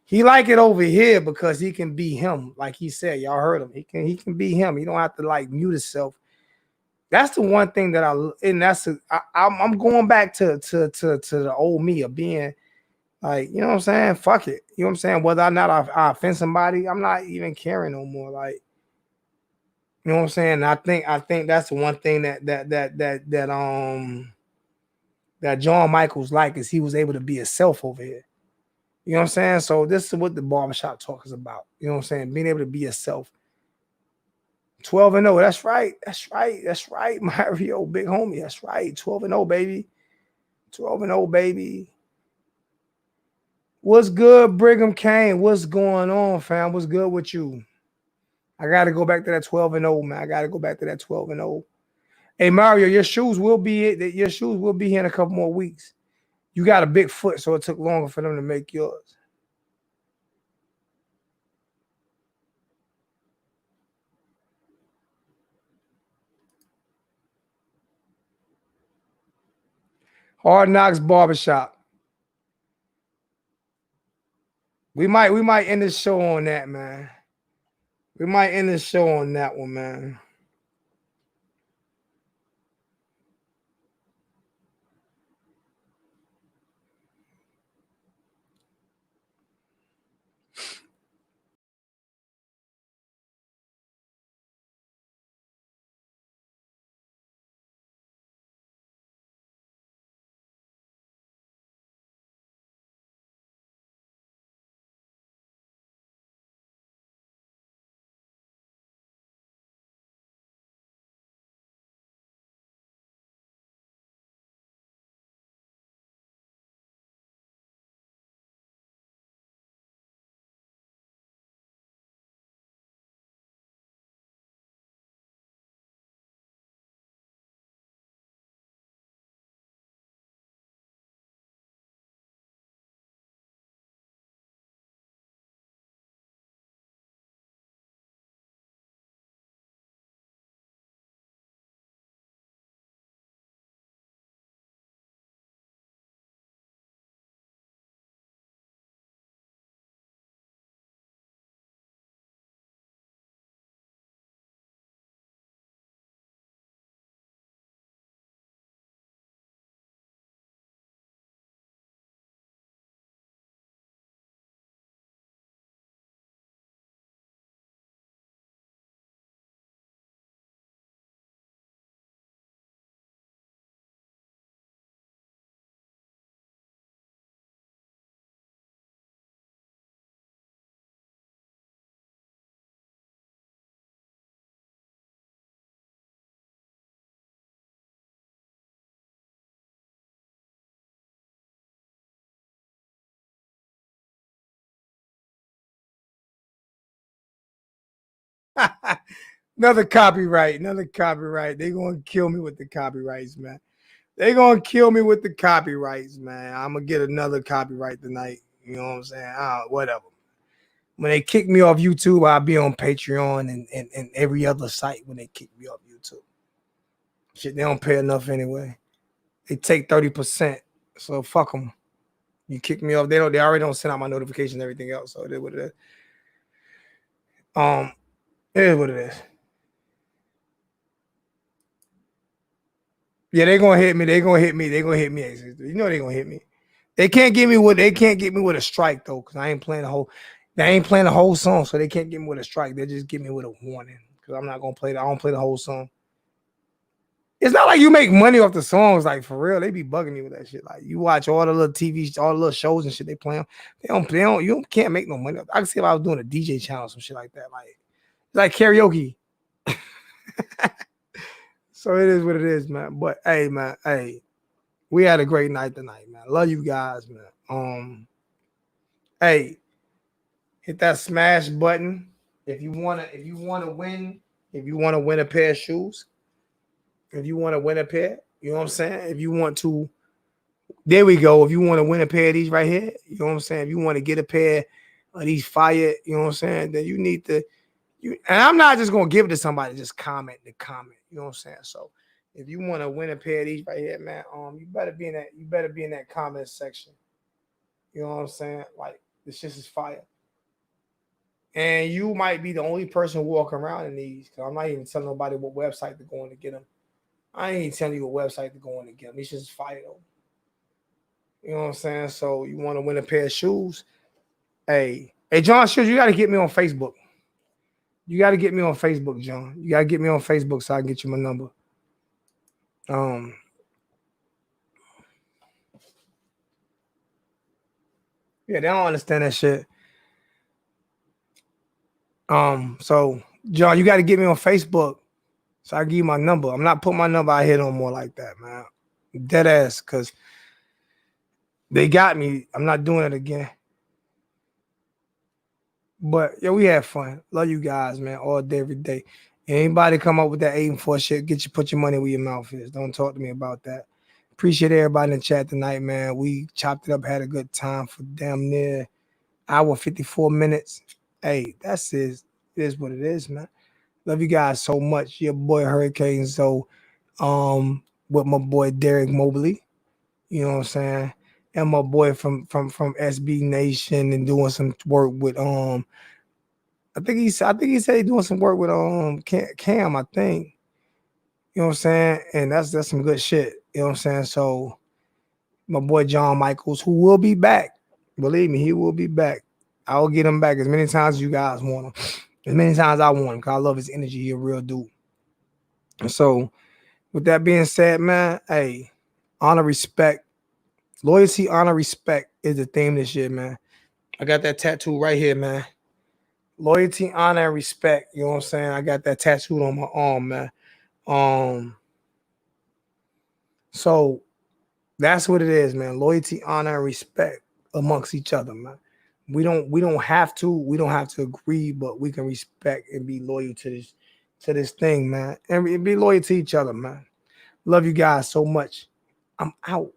He like it over here because he can be him. Like he said, y'all heard him. He can be him. He don't have to like mute himself. That's the one thing that I'm going back to the old me of being like, you know what I'm saying? Fuck it. You know what I'm saying? Whether or not I offend somebody, I'm not even caring no more. Like, you know what I'm saying? I think that's the one thing that John Michaels like, is he was able to be himself over here. You know what I'm saying? So this is what the barbershop talk is about. You know what I'm saying? Being able to be yourself. 12-0. That's right. Mario, big homie. That's right. 12-0, baby. 12-0, baby. What's good, Brigham Kane? What's going on, fam? What's good with you? I got to go back to that 12-0, man. I got to go back to that 12-0. Hey, Mario, your shoes will be here in a couple more weeks. You got a big foot, so it took longer for them to make yours. Hard Knocks Barbershop. We might end the show on that, man. We might end the show on that one, man. Another copyright. They're gonna kill me with the copyrights, man. They're gonna kill me with the copyrights, man. I'm gonna get another copyright tonight. You know what I'm saying? Whatever. When they kick me off YouTube, I'll be on Patreon and every other site when they kick me off YouTube. Shit, they don't pay enough anyway. They take 30%. So fuck them. You kick me off. They already don't send out my notifications and everything else. So it is what it is. It is what it is. Yeah, they're gonna hit me. You know they're gonna hit me. They can't get me with a strike though, because I ain't playing the whole song, so they can't get me with a strike. They just get me with a warning. Because I'm not gonna play I don't play the whole song. It's not like you make money off the songs, like for real. They be bugging me with that shit. Like you watch all the little TV, all the little shows and shit they play on. You can't make no money. I can see if I was doing a DJ channel or some shit like that. Like it's like karaoke. So it is what it is, man. But hey, man, we had a great night tonight, man. Love you guys, man. Hey, hit that smash button if you wanna win a pair of shoes. If you want to win a pair, you know what I'm saying? If you want to, there we go. If you want to win a pair of these right here, you know what I'm saying? If you want to get a pair of these fire, you know what I'm saying? Then you need to, and I'm not just going to give it to somebody, just comment the comment, you know what I'm saying? So if you want to win a pair of these right here, man, you better be in that comment section. You know what I'm saying? Like this shit is fire. And you might be the only person walking around in these, because I'm not even telling nobody what website to go on to get them. I ain't telling you what website to go on and get them. These just fire though. You know what I'm saying? So you want to win a pair of shoes? Hey, Jhon Shoes, you got to get me on Facebook. You got to get me on Facebook, Jhon. You got to get me on Facebook so I can get you my number. Yeah, they don't understand that shit. So Jhon, you got to get me on Facebook so I give you my number. I'm not putting my number out here no more like that, man. Dead ass, because they got me. I'm not doing it again. But yeah, we had fun. Love you guys, man, all day, every day. Anybody come up with that 8-4 shit, put your money where your mouth is. Don't talk to me about that. Appreciate everybody in the chat tonight, man. We chopped it up, had a good time for damn near hour 54 minutes. Hey, that's it. It is what it is, man. Love you guys so much. Your boy Hurricane. So with my boy Derek Mobley, you know what I'm saying? And my boy from SB Nation and doing some work with I think he said he's doing some work with Cam, I think. You know what I'm saying? And that's some good shit. You know what I'm saying? So my boy Jhon Michaels, who will be back. Believe me, he will be back. I'll get him back as many times as you guys want him. As many times I want him, because I love his energy. He's a real dude. And so with that being said, man, hey, honor, respect, loyalty, honor, respect is the theme this year, man. I got that tattoo right here, man. Loyalty, honor, and respect. You know what I'm saying? I got that tattooed on my arm, man. So that's what it is, man. Loyalty, honor, and respect amongst each other, man. We don't have to agree, but we can respect and be loyal to this thing, man. And be loyal to each other, man. Love you guys so much. I'm out.